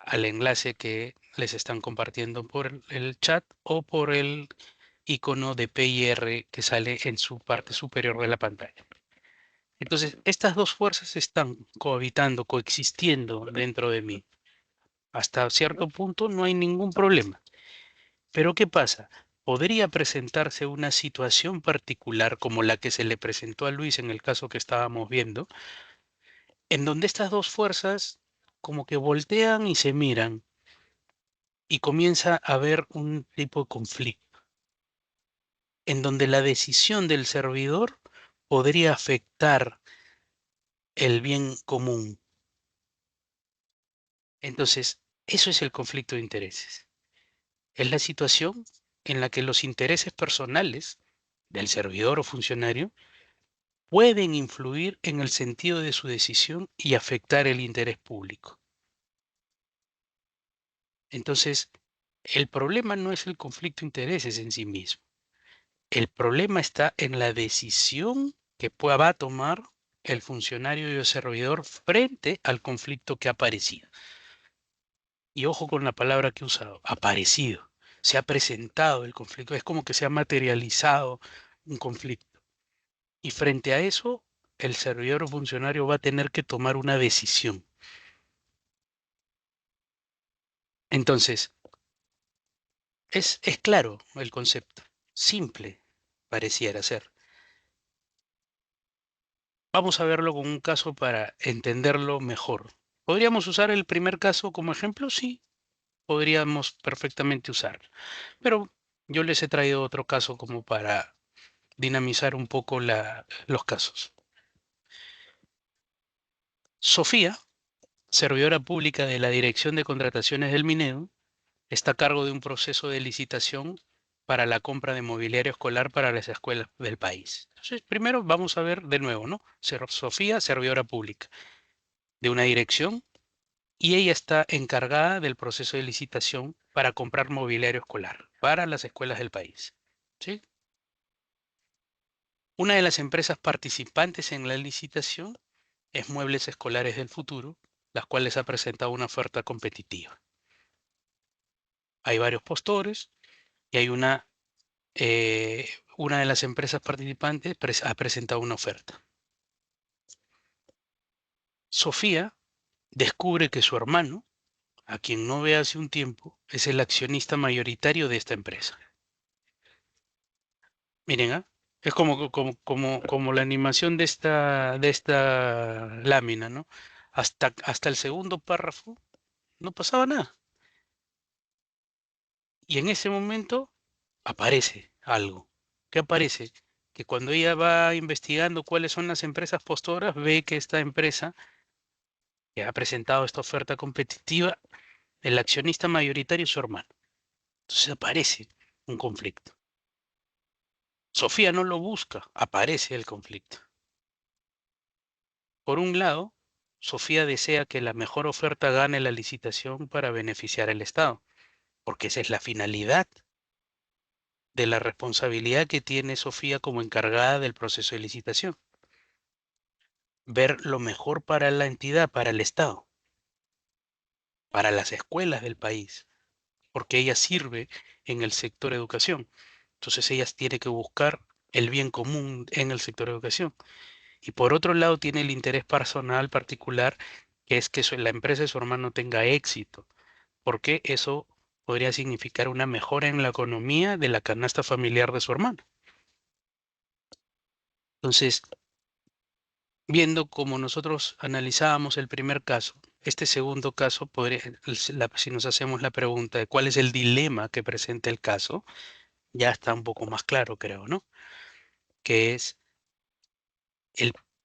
al enlace que les están compartiendo por el chat o por el icono de PIR que sale en su parte superior de la pantalla. Entonces, estas dos fuerzas están cohabitando, coexistiendo dentro de mí. Hasta cierto punto no hay ningún problema. Pero ¿qué pasa? Podría presentarse una situación particular como la que se le presentó a Luis en el caso que estábamos viendo, en donde estas dos fuerzas como que voltean y se miran y comienza a haber un tipo de conflicto, en donde la decisión del servidor podría afectar el bien común. Entonces, eso es el conflicto de intereses. Es la situación en la que los intereses personales del servidor o funcionario pueden influir en el sentido de su decisión y afectar el interés público. Entonces, el problema no es el conflicto de intereses en sí mismo. El problema está en la decisión que va a tomar el funcionario y el servidor frente al conflicto que ha aparecido. Y ojo con la palabra que he usado, aparecido. Se ha presentado el conflicto, es como que se ha materializado un conflicto. Y frente a eso, el servidor o funcionario va a tener que tomar una decisión. Entonces, es claro el concepto, simple pareciera ser. Vamos a verlo con un caso para entenderlo mejor. ¿Podríamos usar el primer caso como ejemplo? Sí, podríamos perfectamente usarlo. Pero yo les he traído otro caso como para dinamizar un poco los casos. Sofía, servidora pública de la Dirección de Contrataciones del Minedu, está a cargo de un proceso de licitación para la compra de mobiliario escolar para las escuelas del país. Entonces, primero vamos a ver de nuevo, ¿no? Sofía, servidora pública de una dirección, y ella está encargada del proceso de licitación para comprar mobiliario escolar para las escuelas del país. ¿Sí? Una de las empresas participantes en la licitación es Muebles Escolares del Futuro, las cuales ha presentado una oferta competitiva. Hay varios postores y hay una de las empresas participantes ha presentado una oferta. Sofía descubre que su hermano, a quien no ve hace un tiempo, es el accionista mayoritario de esta empresa. Miren, es como la animación de esta lámina, ¿no? Hasta el segundo párrafo no pasaba nada. Y en ese momento aparece algo. ¿Qué aparece? Que cuando ella va investigando cuáles son las empresas postoras, ve que esta empresa que ha presentado esta oferta competitiva, el accionista mayoritario es su hermano. Entonces aparece un conflicto. Sofía no lo busca, aparece el conflicto. Por un lado, Sofía desea que la mejor oferta gane la licitación para beneficiar al Estado, porque esa es la finalidad de la responsabilidad que tiene Sofía como encargada del proceso de licitación. Ver lo mejor para la entidad, para el Estado, para las escuelas del país, porque ella sirve en el sector educación. Entonces ella tiene que buscar el bien común en el sector educación. Y por otro lado tiene el interés personal particular, que es que la empresa de su hermano tenga éxito, porque eso podría significar una mejora en la economía de la canasta familiar de su hermano. Entonces, viendo cómo nosotros analizábamos el primer caso, este segundo caso, si nos hacemos la pregunta de cuál es el dilema que presenta el caso, ya está un poco más claro, creo, ¿no? Que es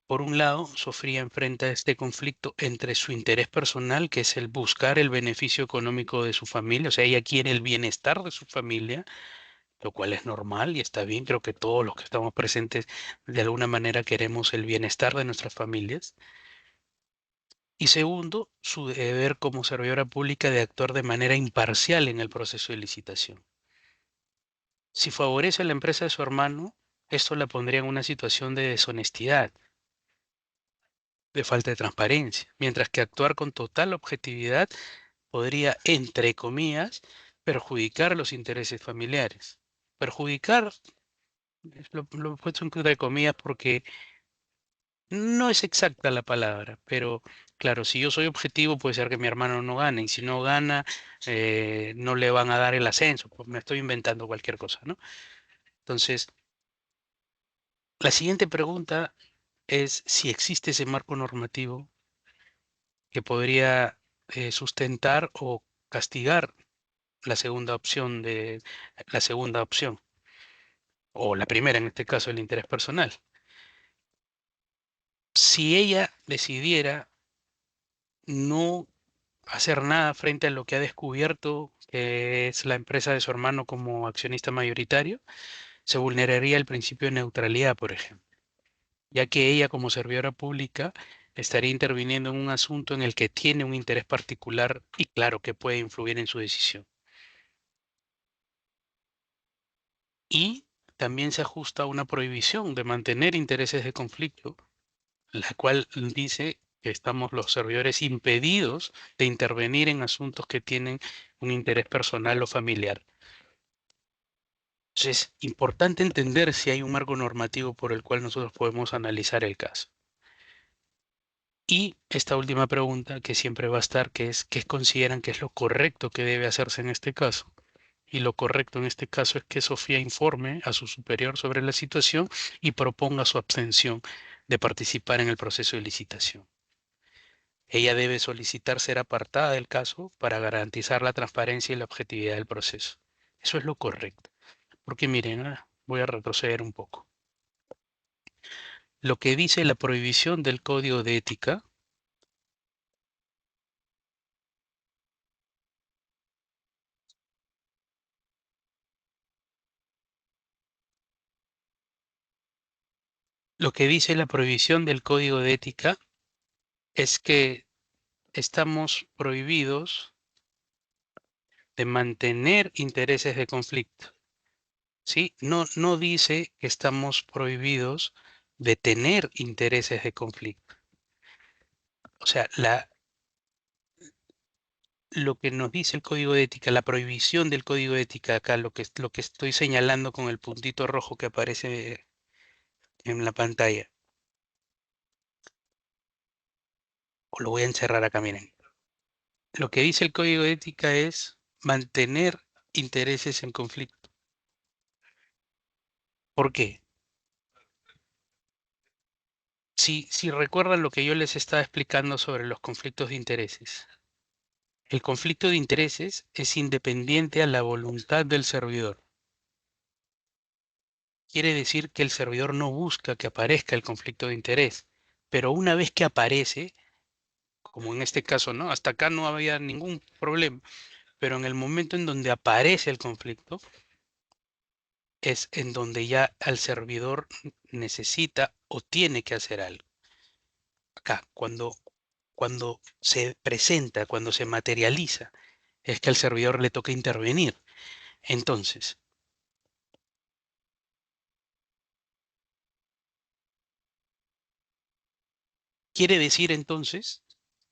por un lado, Sofía enfrenta este conflicto entre su interés personal, que es el buscar el beneficio económico de su familia, o sea, ella quiere el bienestar de su familia, lo cual es normal y está bien. Creo que todos los que estamos presentes de alguna manera queremos el bienestar de nuestras familias. Y segundo, su deber como servidora pública de actuar de manera imparcial en el proceso de licitación. Si favorece a la empresa de su hermano, esto la pondría en una situación de deshonestidad, de falta de transparencia, mientras que actuar con total objetividad podría, entre comillas, perjudicar los intereses familiares. Perjudicar, lo he puesto entre comillas porque no es exacta la palabra, pero claro, si yo soy objetivo puede ser que mi hermano no gane, y si no gana, no le van a dar el ascenso, pues me estoy inventando cualquier cosa, ¿no? Entonces, la siguiente pregunta es si existe ese marco normativo que podría sustentar o castigar la segunda opción, o la primera en este caso, el interés personal. Si ella decidiera no hacer nada frente a lo que ha descubierto, que es la empresa de su hermano como accionista mayoritario, se vulneraría el principio de neutralidad, por ejemplo, ya que ella como servidora pública estaría interviniendo en un asunto en el que tiene un interés particular y claro que puede influir en su decisión. Y también se ajusta a una prohibición de mantener intereses de conflicto, la cual dice que estamos los servidores impedidos de intervenir en asuntos que tienen un interés personal o familiar. Entonces, es importante entender si hay un marco normativo por el cual nosotros podemos analizar el caso. Y esta última pregunta que siempre va a estar, que es, ¿qué consideran que es lo correcto que debe hacerse en este caso? Y lo correcto en este caso es que Sofía informe a su superior sobre la situación y proponga su abstención de participar en el proceso de licitación. Ella debe solicitar ser apartada del caso para garantizar la transparencia y la objetividad del proceso. Eso es lo correcto. Porque miren, voy a retroceder un poco. Lo que dice la prohibición del Código de Ética lo que dice la prohibición del Código de Ética es que estamos prohibidos de mantener intereses de conflicto. ¿sí? No dice que estamos prohibidos de tener intereses de conflicto. O sea, lo que nos dice el código de ética, la prohibición del código de ética acá, lo que estoy señalando con el puntito rojo que aparece en la pantalla, o lo voy a encerrar acá, miren. Lo que dice el código de ética es mantener intereses en conflicto. ¿Por qué? Si recuerdan lo que yo les estaba explicando sobre los conflictos de intereses, el conflicto de intereses es independiente a la voluntad del servidor. Quiere decir que el servidor no busca que aparezca el conflicto de interés, pero una vez que aparece, como en este caso, ¿no? Hasta acá no había ningún problema, pero en el momento en donde aparece el conflicto, es en donde ya al servidor necesita o tiene que hacer algo. Acá, cuando se presenta, cuando se materializa, es que al servidor le toca intervenir. Entonces, quiere decir entonces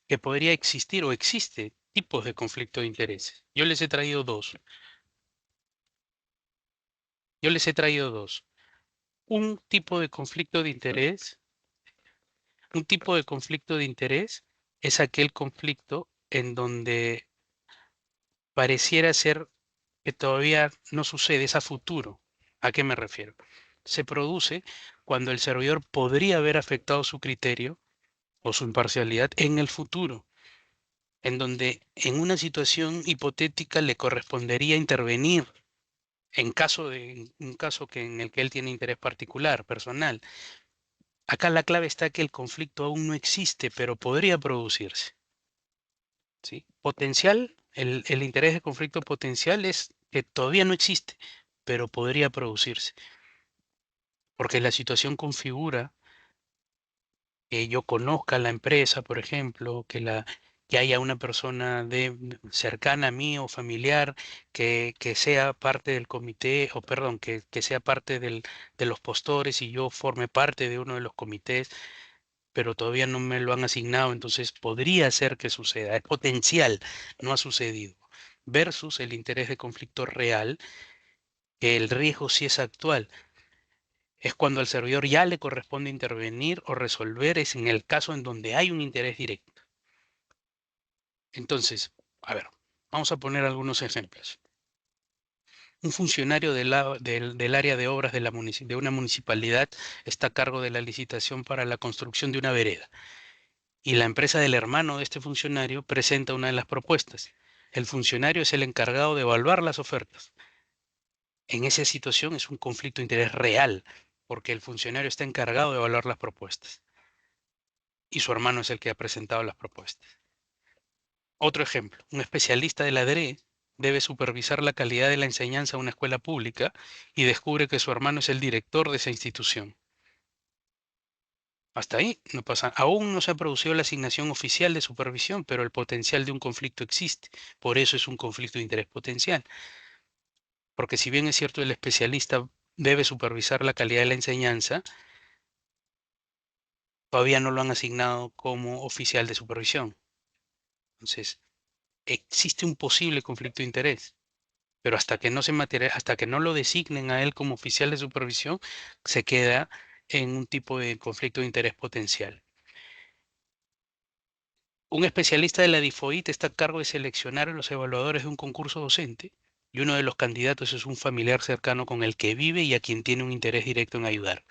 que podría existir o existe tipos de conflicto de intereses. Yo les he traído dos. Un tipo de conflicto de interés, un tipo de conflicto de interés es aquel conflicto en donde pareciera ser que todavía no sucede, es a futuro. ¿A qué me refiero? Se produce cuando el servidor podría haber afectado su criterio o su imparcialidad en el futuro, en donde en una situación hipotética le correspondería intervenir en un caso en el que él tiene interés particular, personal. Acá la clave está que el conflicto aún no existe, pero podría producirse. ¿Sí? Potencial, el interés de conflicto potencial es que todavía no existe, pero podría producirse, porque la situación configura que yo conozca la empresa, por ejemplo, que haya una persona cercana a mí o familiar que sea parte del comité, o perdón, que sea parte de los postores y yo forme parte de uno de los comités, pero todavía no me lo han asignado, entonces podría ser que suceda, es potencial, no ha sucedido. Versus el interés de conflicto real, que el riesgo sí es actual. Es cuando al servidor ya le corresponde intervenir o resolver, es en el caso en donde hay un interés directo. Entonces, a ver, vamos a poner algunos ejemplos. Un funcionario del área de obras de una municipalidad está a cargo de la licitación para la construcción de una vereda. Y la empresa del hermano de este funcionario presenta una de las propuestas. El funcionario es el encargado de evaluar las ofertas. En esa situación es un conflicto de interés real, porque el funcionario está encargado de evaluar las propuestas y su hermano es el que ha presentado las propuestas. Otro ejemplo, un especialista de la DRE debe supervisar la calidad de la enseñanza a una escuela pública y descubre que su hermano es el director de esa institución. Hasta ahí no pasa. Aún no se ha producido la asignación oficial de supervisión, pero el potencial de un conflicto existe. Por eso es un conflicto de interés potencial. Porque si bien es cierto el especialista debe supervisar la calidad de la enseñanza, todavía no lo han asignado como oficial de supervisión. Entonces, existe un posible conflicto de interés, pero hasta que no lo designen a él como oficial de supervisión, se queda en un tipo de conflicto de interés potencial. Un especialista de la DIFOIT está a cargo de seleccionar a los evaluadores de un concurso docente y uno de los candidatos es un familiar cercano con el que vive y a quien tiene un interés directo en ayudar.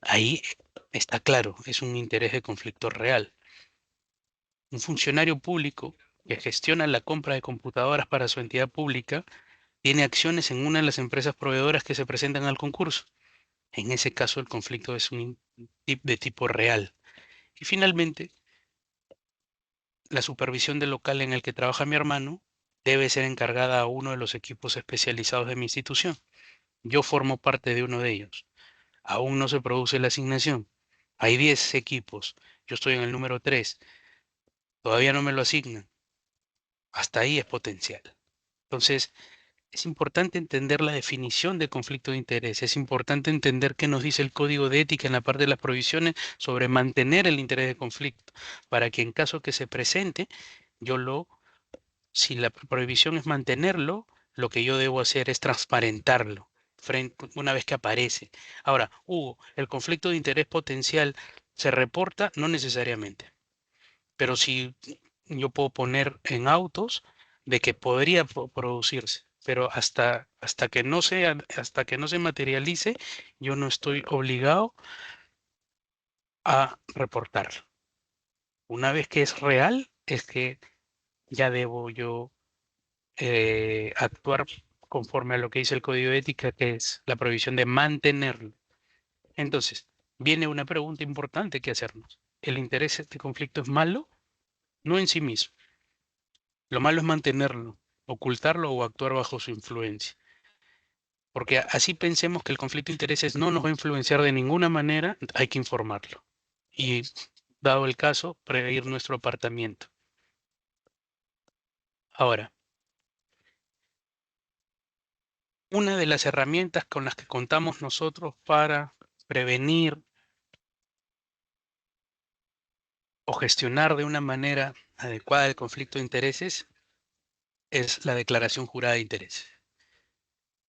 Ahí está claro, es un interés de conflicto real. Un funcionario público que gestiona la compra de computadoras para su entidad pública tiene acciones en una de las empresas proveedoras que se presentan al concurso. En ese caso, el conflicto es de tipo real. Y finalmente, la supervisión del local en el que trabaja mi hermano debe ser encargada a uno de los equipos especializados de mi institución. Yo formo parte de uno de ellos. Aún no se produce la asignación. Hay 10 equipos. Yo estoy en el número 3. Todavía no me lo asignan. Hasta ahí es potencial. Entonces, es importante entender la definición de conflicto de interés. Es importante entender qué nos dice el Código de Ética en la parte de las prohibiciones sobre mantener el interés de conflicto, para que en caso que se presente, si la prohibición es mantenerlo, lo que yo debo hacer es transparentarlo una vez que aparece. Ahora, Hugo, ¿el conflicto de interés potencial se reporta? No necesariamente. Pero si yo puedo poner en autos de que podría producirse, pero hasta que no se materialice, yo no estoy obligado a reportarlo. Una vez que es real, es que ya debo yo actuar conforme a lo que dice el Código de Ética, que es la prohibición de mantenerlo. Entonces, viene una pregunta importante que hacernos. ¿El interés de este conflicto es malo? No en sí mismo. Lo malo es mantenerlo, ocultarlo o actuar bajo su influencia. Porque así pensemos que el conflicto de intereses no nos va a influenciar de ninguna manera, hay que informarlo. Y dado el caso, prever nuestro apartamiento. Ahora, una de las herramientas con las que contamos nosotros para prevenir o gestionar de una manera adecuada el conflicto de intereses es la declaración jurada de intereses.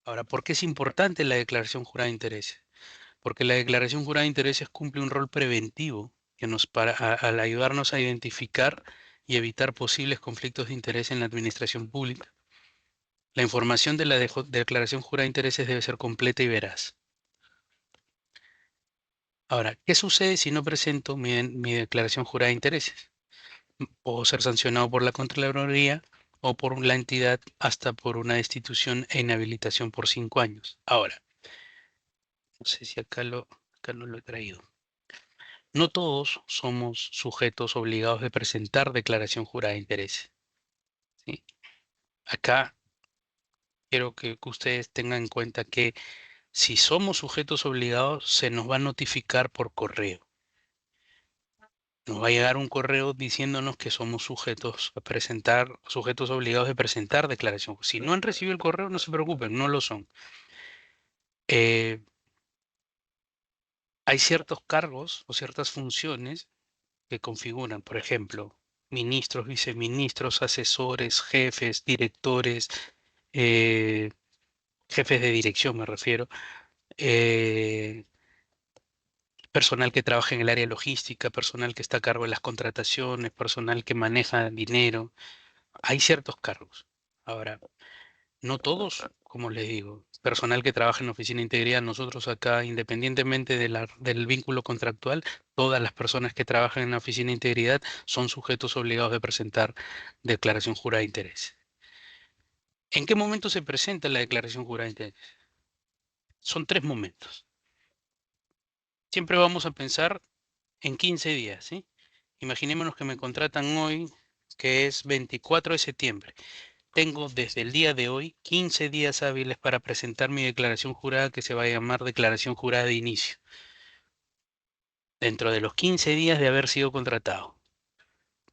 Ahora, ¿por qué es importante la declaración jurada de intereses? Porque la declaración jurada de intereses cumple un rol preventivo que al ayudarnos a identificar y evitar posibles conflictos de interés en la administración pública. La información de la declaración jurada de intereses debe ser completa y veraz. Ahora, ¿qué sucede si no presento mi declaración jurada de intereses? Puedo ser sancionado por la Contraloría o por la entidad hasta por una destitución e inhabilitación por 5 años. Ahora, no sé si acá no lo he traído. No todos somos sujetos obligados de presentar declaración jurada de intereses, ¿sí? Acá quiero que ustedes tengan en cuenta que si somos sujetos obligados, se nos va a notificar por correo. Nos va a llegar un correo diciéndonos que somos sujetos obligados de presentar declaración. Si no han recibido el correo, no se preocupen, no lo son. Hay ciertos cargos o ciertas funciones que configuran, por ejemplo, ministros, viceministros, asesores, jefes, directores, jefes de dirección me refiero, personal que trabaja en el área logística, personal que está a cargo de las contrataciones, personal que maneja dinero. Hay ciertos cargos. Ahora, no todos, como les digo, personal que trabaja en la oficina de integridad, nosotros acá, independientemente del vínculo contractual, todas las personas que trabajan en la oficina de integridad son sujetos obligados de presentar declaración jurada de interés. ¿En qué momento se presenta la declaración jurada de interés? Son 3 momentos. Siempre vamos a pensar en 15 días, ¿sí? Imaginémonos que me contratan hoy, que es 24 de septiembre. Tengo desde el día de hoy 15 días hábiles para presentar mi declaración jurada que se va a llamar declaración jurada de inicio. Dentro de los 15 días de haber sido contratado.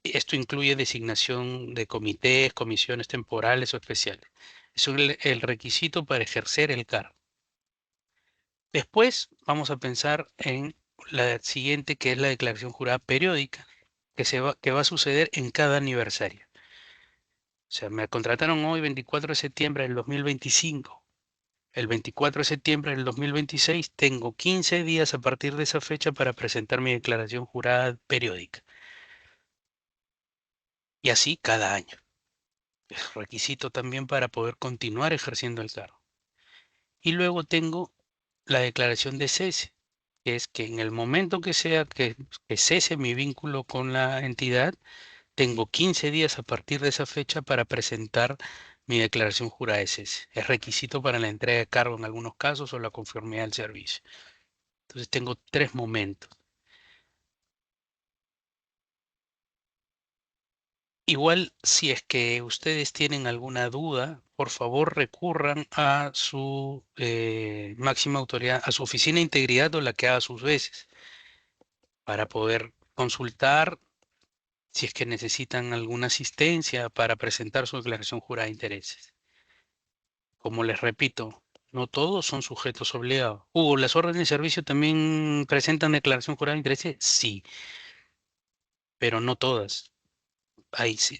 Esto incluye designación de comités, comisiones temporales o especiales. Es el requisito para ejercer el cargo. Después vamos a pensar en la siguiente, que es la declaración jurada periódica, que va a suceder en cada aniversario. O sea, me contrataron hoy 24 de septiembre del 2025. El 24 de septiembre del 2026 tengo 15 días a partir de esa fecha para presentar mi declaración jurada periódica. Y así cada año. Es requisito también para poder continuar ejerciendo el cargo. Y luego tengo la declaración de cese, que es que en el momento que cese mi vínculo con la entidad, tengo 15 días a partir de esa fecha para presentar mi declaración jurada de cese. Es requisito para la entrega de cargo en algunos casos o la conformidad del servicio. Entonces tengo 3 momentos. Igual, si es que ustedes tienen alguna duda, por favor recurran a su máxima autoridad, a su oficina de integridad o la que haga sus veces, para poder consultar si es que necesitan alguna asistencia para presentar su declaración jurada de intereses. como les repito, no todos son sujetos obligados. Hugo, ¿las órdenes de servicio también presentan declaración jurada de intereses? Sí, pero no todas. Ahí sí,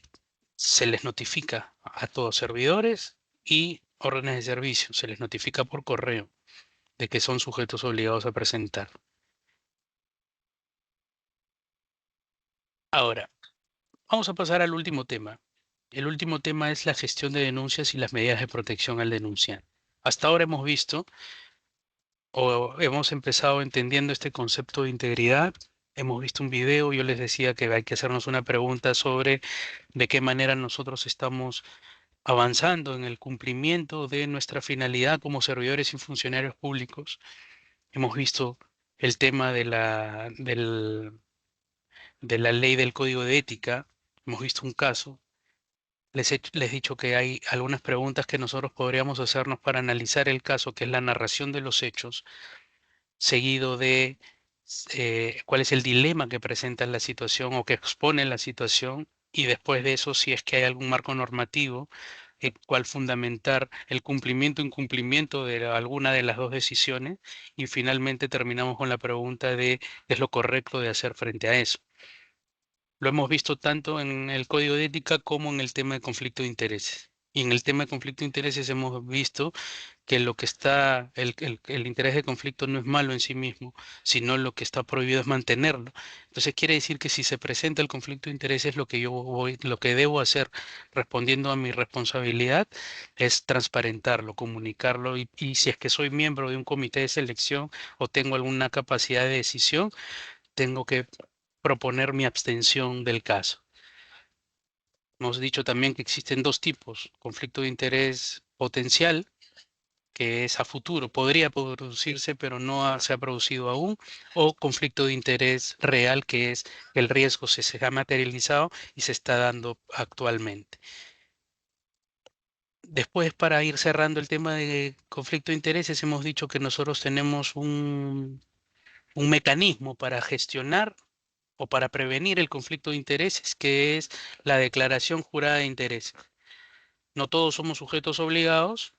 se les notifica a todos servidores y órdenes de servicio, se les notifica por correo de que son sujetos obligados a presentar. Ahora, vamos a pasar al último tema. El último tema es la gestión de denuncias y las medidas de protección al denunciar. Hasta ahora hemos visto o hemos empezado entendiendo este concepto de integridad. Hemos visto un video, yo les decía que hay que hacernos una pregunta sobre de qué manera nosotros estamos avanzando en el cumplimiento de nuestra finalidad como servidores y funcionarios públicos. Hemos visto el tema de la ley del código de ética. Hemos visto un caso. Les he dicho que hay algunas preguntas que nosotros podríamos hacernos para analizar el caso, que es la narración de los hechos, seguido de cuál es el dilema que presenta la situación o que expone la situación, y después de eso, si es que hay algún marco normativo, cuál fundamentar el cumplimiento o incumplimiento de alguna de las dos decisiones, y finalmente terminamos con la pregunta de qué es lo correcto de hacer frente a eso. Lo hemos visto tanto en el código de ética como en el tema de conflicto de intereses. Y en el tema de conflicto de intereses hemos visto que lo que está, el interés de conflicto no es malo en sí mismo, sino lo que está prohibido es mantenerlo. Entonces quiere decir que si se presenta el conflicto de intereses, lo que debo hacer respondiendo a mi responsabilidad es transparentarlo, comunicarlo, y si es que soy miembro de un comité de selección o tengo alguna capacidad de decisión, tengo que proponer mi abstención del caso. Hemos dicho también que existen dos tipos: conflicto de interés potencial, que es a futuro, podría producirse, pero no se ha producido aún, o conflicto de interés real, que es que el riesgo se ha materializado y se está dando actualmente. Después, para ir cerrando el tema de conflicto de intereses, hemos dicho que nosotros tenemos un mecanismo para gestionar o para prevenir el conflicto de intereses, que es la declaración jurada de intereses. No todos somos sujetos obligados,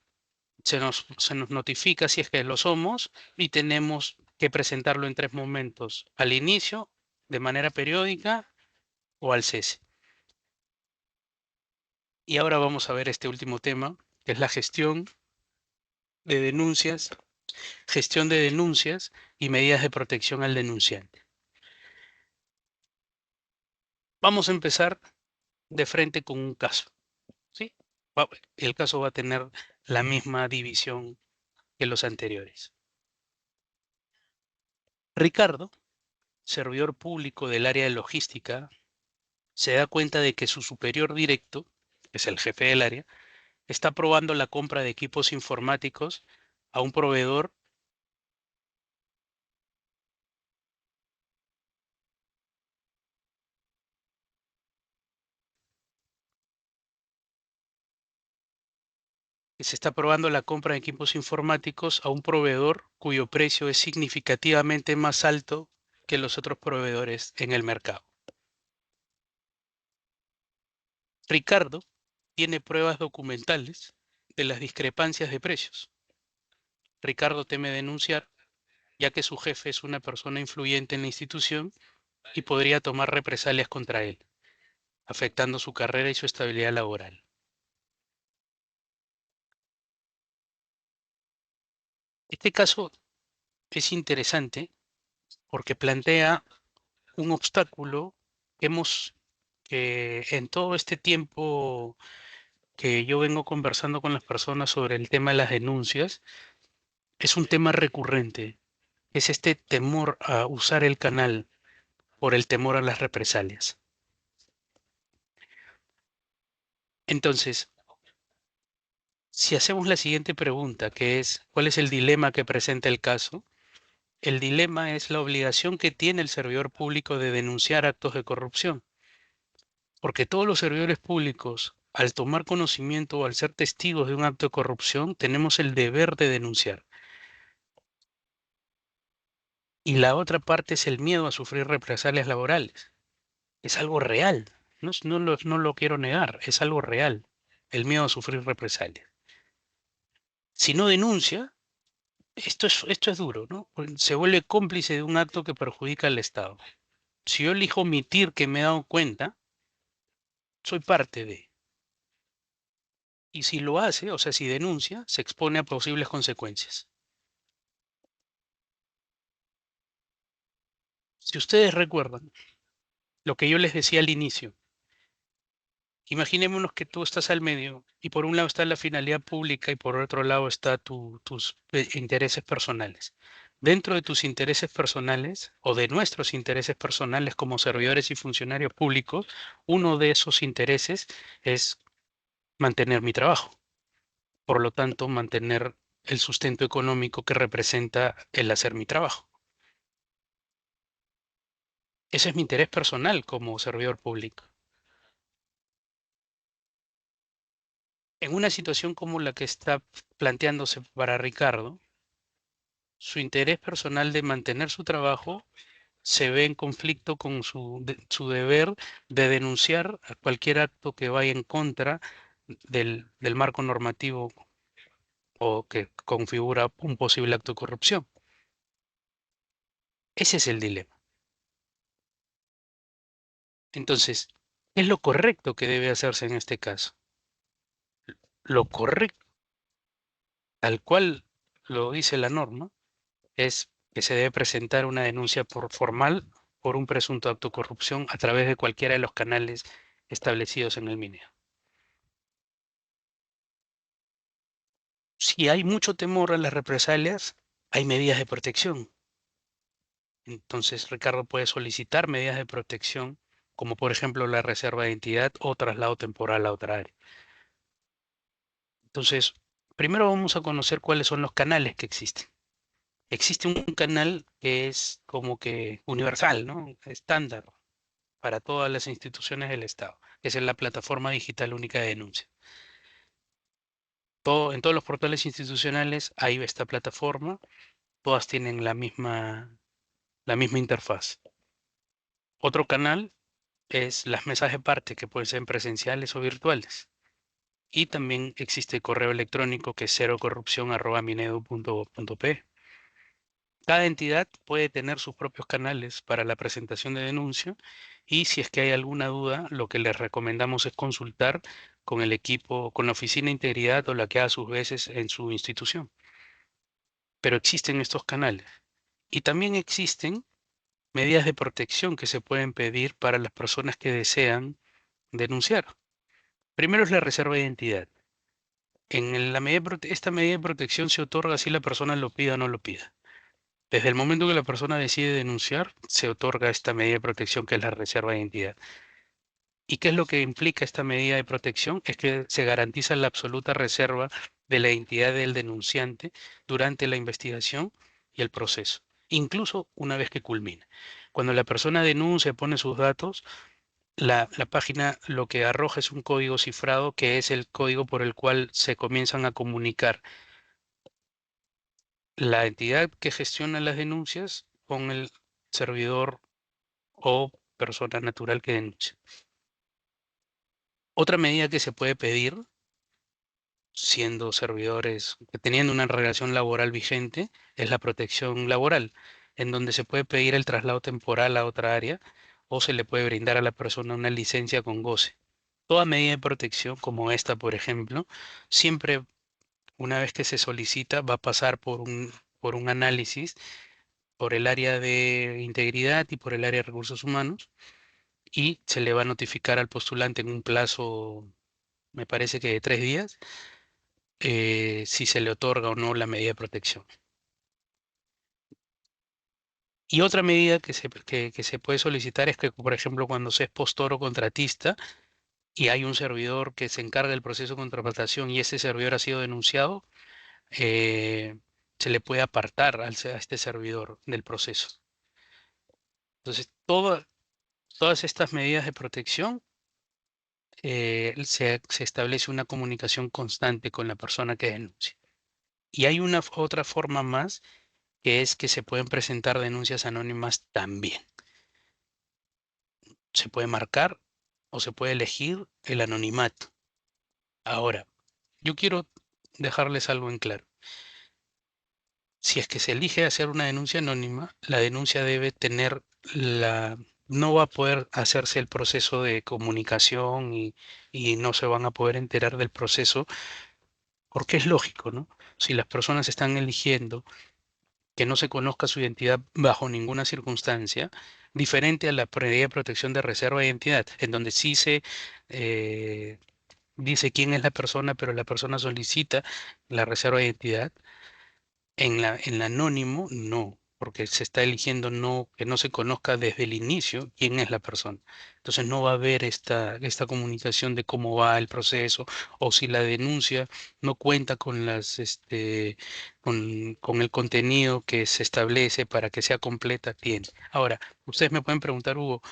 se nos notifica si es que lo somos, y tenemos que presentarlo en 3 momentos: al inicio, de manera periódica o al cese. Y ahora vamos a ver este último tema, que es la gestión de denuncias y medidas de protección al denunciante. Vamos a empezar de frente con un caso, ¿sí? El caso va a tener la misma división que los anteriores. Ricardo, servidor público del área de logística, se da cuenta de que su superior directo, que es el jefe del área, está aprobando la compra de equipos informáticos a un proveedor cuyo precio es significativamente más alto que los otros proveedores en el mercado. Ricardo tiene pruebas documentales de las discrepancias de precios. Ricardo teme denunciar, ya que su jefe es una persona influyente en la institución y podría tomar represalias contra él, afectando su carrera y su estabilidad laboral. Este caso es interesante porque plantea un obstáculo que en todo este tiempo que yo vengo conversando con las personas sobre el tema de las denuncias, es un tema recurrente. Es este temor a usar el canal por el temor a las represalias. Entonces, si hacemos la siguiente pregunta, que es, ¿cuál es el dilema que presenta el caso? El dilema es la obligación que tiene el servidor público de denunciar actos de corrupción. Porque todos los servidores públicos, al tomar conocimiento o al ser testigos de un acto de corrupción, tenemos el deber de denunciar. Y la otra parte es el miedo a sufrir represalias laborales. Es algo real, no lo quiero negar, es algo real, el miedo a sufrir represalias. Si no denuncia, esto es duro, ¿no? Se vuelve cómplice de un acto que perjudica al Estado. Si yo elijo omitir que me he dado cuenta, soy parte de. Y si lo hace, o sea, si denuncia, se expone a posibles consecuencias. Si ustedes recuerdan lo que yo les decía al inicio, imaginémonos que tú estás al medio y por un lado está la finalidad pública y por otro lado está tus intereses personales. Dentro de tus intereses personales o de nuestros intereses personales como servidores y funcionarios públicos, uno de esos intereses es mantener mi trabajo. Por lo tanto, mantener el sustento económico que representa el hacer mi trabajo. Ese es mi interés personal como servidor público. En una situación como la que está planteándose para Ricardo, su interés personal de mantener su trabajo se ve en conflicto con su deber de denunciar a cualquier acto que vaya en contra del marco normativo o que configura un posible acto de corrupción. Ese es el dilema. Entonces, ¿qué es lo correcto que debe hacerse en este caso? Lo correcto, tal cual lo dice la norma, es que se debe presentar una denuncia formal por un presunto acto de corrupción a través de cualquiera de los canales establecidos en el MINEO. Si hay mucho temor a las represalias, hay medidas de protección. Entonces, Ricardo puede solicitar medidas de protección, como por ejemplo la reserva de identidad o traslado temporal a otra área. Entonces, primero vamos a conocer cuáles son los canales que existen. Existe un canal que es como que universal, ¿no? Estándar para todas las instituciones del Estado, que es la plataforma digital única de denuncia. En todos los portales institucionales hay esta plataforma, todas tienen la misma interfaz. Otro canal es las mesas de parte, que pueden ser presenciales o virtuales. Y también existe correo electrónico que es cerocorrupción@minedu.gov.p. Cada entidad puede tener sus propios canales para la presentación de denuncia y si es que hay alguna duda, lo que les recomendamos es consultar con el equipo, con la Oficina de Integridad o la que a sus veces en su institución. Pero existen estos canales y también existen medidas de protección que se pueden pedir para las personas que desean denunciar. Primero es la reserva de identidad. Esta medida de protección se otorga si la persona lo pida o no lo pida. Desde el momento que la persona decide denunciar, se otorga esta medida de protección que es la reserva de identidad. ¿Y qué es lo que implica esta medida de protección? Es que se garantiza la absoluta reserva de la identidad del denunciante durante la investigación y el proceso, incluso una vez que culmine. Cuando la persona denuncia, pone sus datos, la página lo que arroja es un código cifrado que es el código por el cual se comienzan a comunicar la entidad que gestiona las denuncias con el servidor o persona natural que denuncia. Otra medida que se puede pedir, siendo servidores, teniendo una relación laboral vigente, es la protección laboral, en donde se puede pedir el traslado temporal a otra área o se le puede brindar a la persona una licencia con goce. Toda medida de protección, como esta, por ejemplo, siempre una vez que se solicita va a pasar por un análisis por el área de integridad y por el área de recursos humanos y se le va a notificar al postulante en un plazo, me parece que de 3 días, si se le otorga o no la medida de protección. Y otra medida que se puede solicitar es que, por ejemplo, cuando se es postor o contratista y hay un servidor que se encarga del proceso de contratación y ese servidor ha sido denunciado, eh, se le puede apartar a este servidor del proceso. Entonces, todas estas medidas de protección se establece una comunicación constante con la persona que denuncia. Y hay otra forma más, que es que se pueden presentar denuncias anónimas también. Se puede marcar o se puede elegir el anonimato. Ahora, yo quiero dejarles algo en claro. Si es que se elige hacer una denuncia anónima, la denuncia debe tener no va a poder hacerse el proceso de comunicación y no se van a poder enterar del proceso, porque es lógico, ¿no? Si las personas están eligiendo que no se conozca su identidad bajo ninguna circunstancia, diferente a la ley de protección de reserva de identidad, en donde sí se dice quién es la persona, pero la persona solicita la reserva de identidad. En el anónimo, no, porque se está eligiendo que no se conozca desde el inicio quién es la persona. Entonces no va a haber esta comunicación de cómo va el proceso o si la denuncia no cuenta con el contenido que se establece para que sea completa, tiene. Ahora, ustedes me pueden preguntar, Hugo,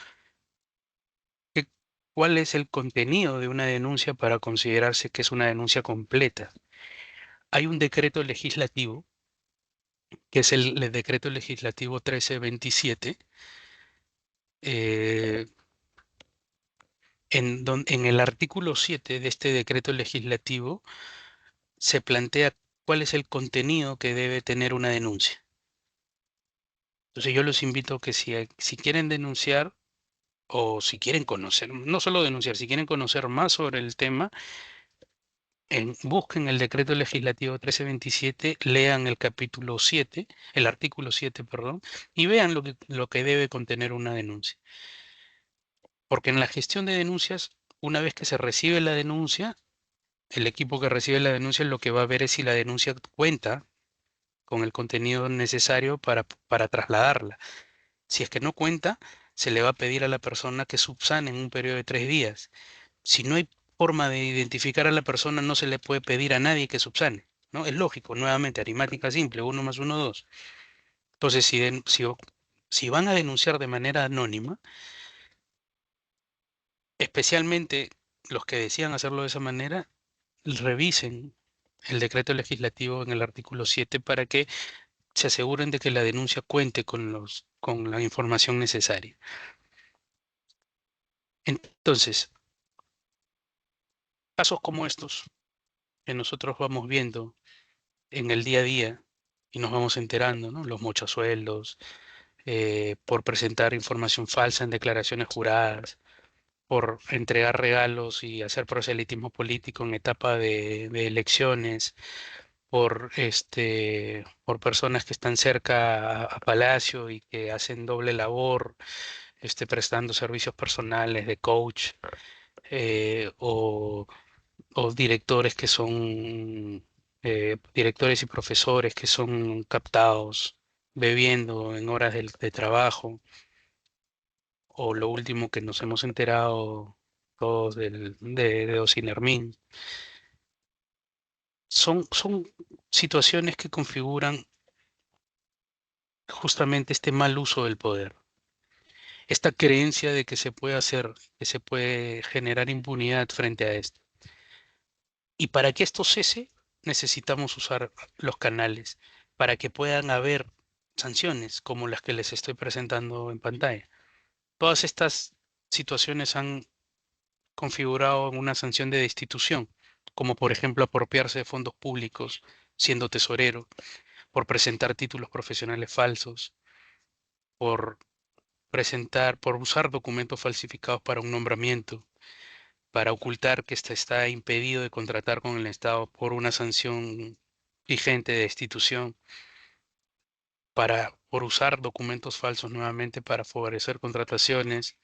¿qué- ¿cuál es el contenido de una denuncia para considerarse que es una denuncia completa? Hay un decreto legislativo que es el decreto legislativo 1327, eh, en el artículo 7 de este decreto legislativo se plantea cuál es el contenido que debe tener una denuncia. Entonces yo los invito a que si quieren denunciar o si quieren conocer, no solo denunciar, si quieren conocer más sobre el tema, busquen el decreto legislativo 1327, lean el capítulo 7, el artículo 7, perdón, y vean lo que debe contener una denuncia. Porque en la gestión de denuncias, una vez que se recibe la denuncia, el equipo que recibe la denuncia lo que va a ver es si la denuncia cuenta con el contenido necesario para trasladarla. Si es que no cuenta, se le va a pedir a la persona que subsane en un periodo de 3 días. Si no hay forma de identificar a la persona, no se le puede pedir a nadie que subsane, ¿no? Es lógico, nuevamente, aritmética simple, 1 más 1, 2. Entonces, si van a denunciar de manera anónima, especialmente los que decían hacerlo de esa manera, revisen el decreto legislativo en el artículo 7 para que se aseguren de que la denuncia cuente con la información necesaria. Entonces, casos como estos que nosotros vamos viendo en el día a día y nos vamos enterando, ¿no? Los mochasueldos, por presentar información falsa en declaraciones juradas, por entregar regalos y hacer proselitismo político en etapa de elecciones, por personas que están cerca a Palacio y que hacen doble labor, prestando servicios personales de coach, o directores que son directores y profesores que son captados bebiendo en horas de trabajo, o lo último que nos hemos enterado todos de Osinermin. Son situaciones que configuran justamente este mal uso del poder, esta creencia de que se puede hacer, que se puede generar impunidad frente a esto. Y para que esto cese, necesitamos usar los canales para que puedan haber sanciones como las que les estoy presentando en pantalla. Todas estas situaciones han configurado una sanción de destitución, como por ejemplo apropiarse de fondos públicos siendo tesorero, por presentar títulos profesionales falsos, por por usar documentos falsificados para un nombramiento, para ocultar que éste está impedido de contratar con el Estado por una sanción vigente de destitución, por usar documentos falsos nuevamente para favorecer contrataciones,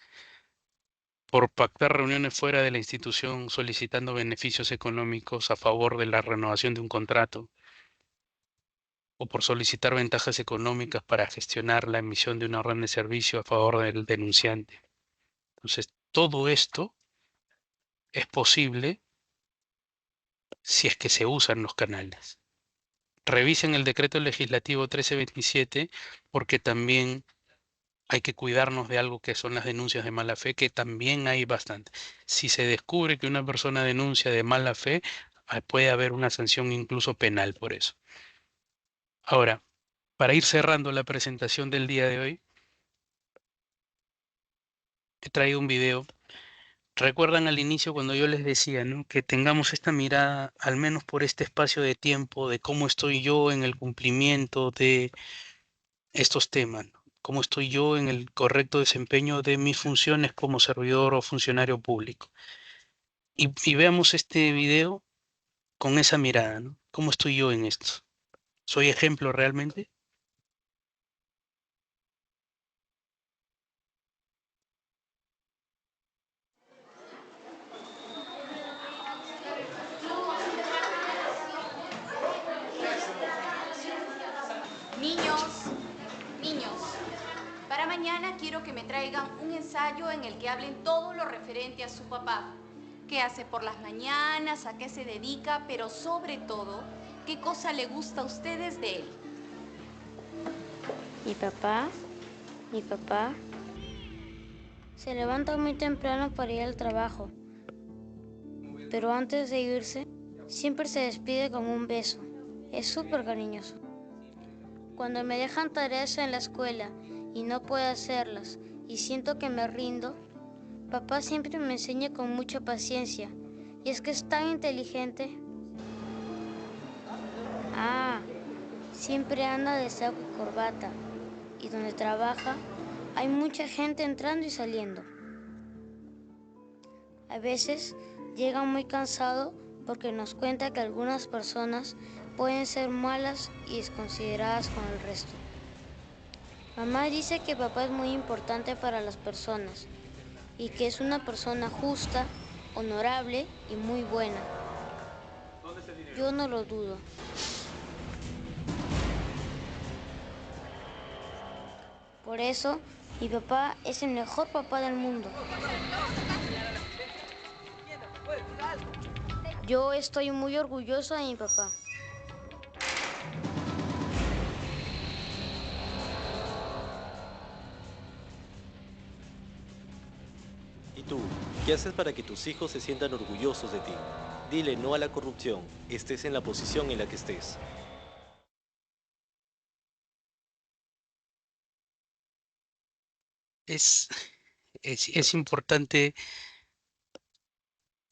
por pactar reuniones fuera de la institución solicitando beneficios económicos a favor de la renovación de un contrato, o por solicitar ventajas económicas para gestionar la emisión de una orden de servicio a favor del denunciante. Entonces, todo esto es posible si es que se usan los canales. Revisen el decreto legislativo 1327 porque también hay que cuidarnos de algo que son las denuncias de mala fe, que también hay bastante. Si se descubre que una persona denuncia de mala fe, puede haber una sanción incluso penal por eso. Ahora, para ir cerrando la presentación del día de hoy, he traído un video Recuerdan al inicio cuando yo les decía, ¿no? Que tengamos esta mirada, al menos por este espacio de tiempo, de cómo estoy yo en el cumplimiento de estos temas, ¿no? Cómo estoy yo en el correcto desempeño de mis funciones como servidor o funcionario público. Y veamos este video con esa mirada, ¿no? ¿Cómo estoy yo en esto? ¿Soy ejemplo realmente? Niños, niños, para mañana quiero que me traigan un ensayo en el que hablen todo lo referente a su papá. ¿Qué hace por las mañanas? ¿A qué se dedica? Pero sobre todo, ¿qué cosa le gusta a ustedes de él? Mi papá se levanta muy temprano para ir al trabajo, pero antes de irse, siempre se despide con un beso. Es súper cariñoso. Cuando me dejan tareas en la escuela y no puedo hacerlas y siento que me rindo, papá siempre me enseña con mucha paciencia y es que es tan inteligente. Siempre anda de saco y corbata y donde trabaja hay mucha gente entrando y saliendo. A veces llega muy cansado porque nos cuenta que algunas personas pueden ser malas y desconsideradas con el resto. Mamá dice que papá es muy importante para las personas y que es una persona justa, honorable y muy buena. Yo no lo dudo. Por eso, mi papá es el mejor papá del mundo. Yo estoy muy orgullosa de mi papá. ¿Y tú? ¿Qué haces para que tus hijos se sientan orgullosos de ti? Dile no a la corrupción, estés en la posición en la que estés. Es, es importante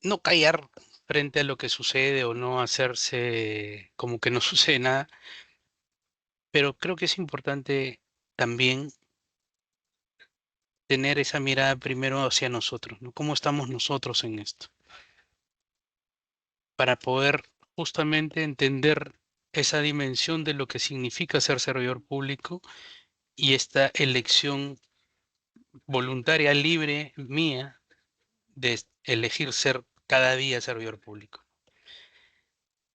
no callar frente a lo que sucede o no hacerse como que no sucede nada, pero creo que es importante también tener esa mirada primero hacia nosotros, ¿no? ¿Cómo estamos nosotros en esto? Para poder justamente entender esa dimensión de lo que significa ser servidor público y esta elección voluntaria, libre, mía, de elegir ser cada día servidor público.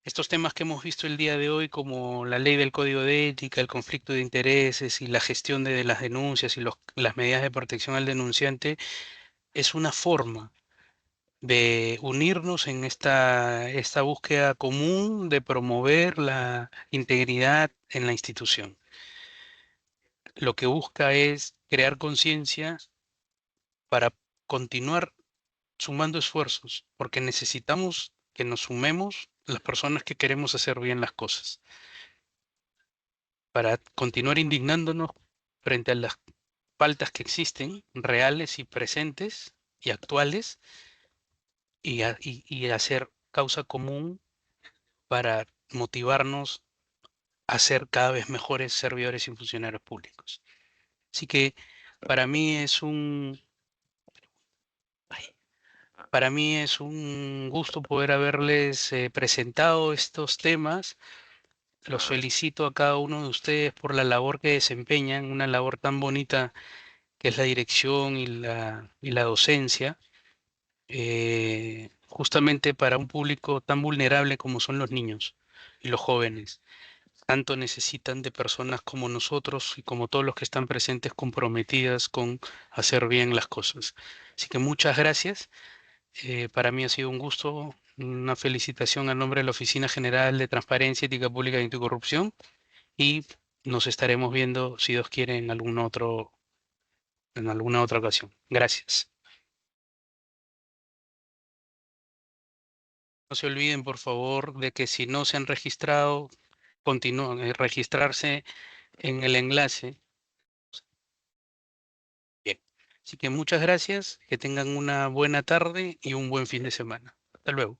Estos temas que hemos visto el día de hoy, como la ley del código de ética, el conflicto de intereses y la gestión de las denuncias y las medidas de protección al denunciante, es una forma de unirnos en esta búsqueda común de promover la integridad en la institución. Lo que busca es crear conciencia para continuar sumando esfuerzos, porque necesitamos que nos sumemos las personas que queremos hacer bien las cosas, para continuar indignándonos frente a las faltas que existen, reales y presentes y actuales, y hacer causa común para motivarnos a ser cada vez mejores servidores y funcionarios públicos. Así que para mí es para mí es un gusto poder haberles presentado estos temas. Los felicito a cada uno de ustedes por la labor que desempeñan, una labor tan bonita que es la dirección y la docencia, justamente para un público tan vulnerable como son los niños y los jóvenes. Tanto necesitan de personas como nosotros y como todos los que están presentes comprometidas con hacer bien las cosas. Así que muchas gracias. Para mí ha sido un gusto, una felicitación a nombre de la Oficina General de Transparencia, Ética Pública y Anticorrupción y nos estaremos viendo, si Dios quiere, en alguna otra ocasión. Gracias. No se olviden, por favor, de que si no se han registrado, continúen registrarse en el enlace. Bien. Así que muchas gracias, que tengan una buena tarde y un buen fin de semana. Hasta luego.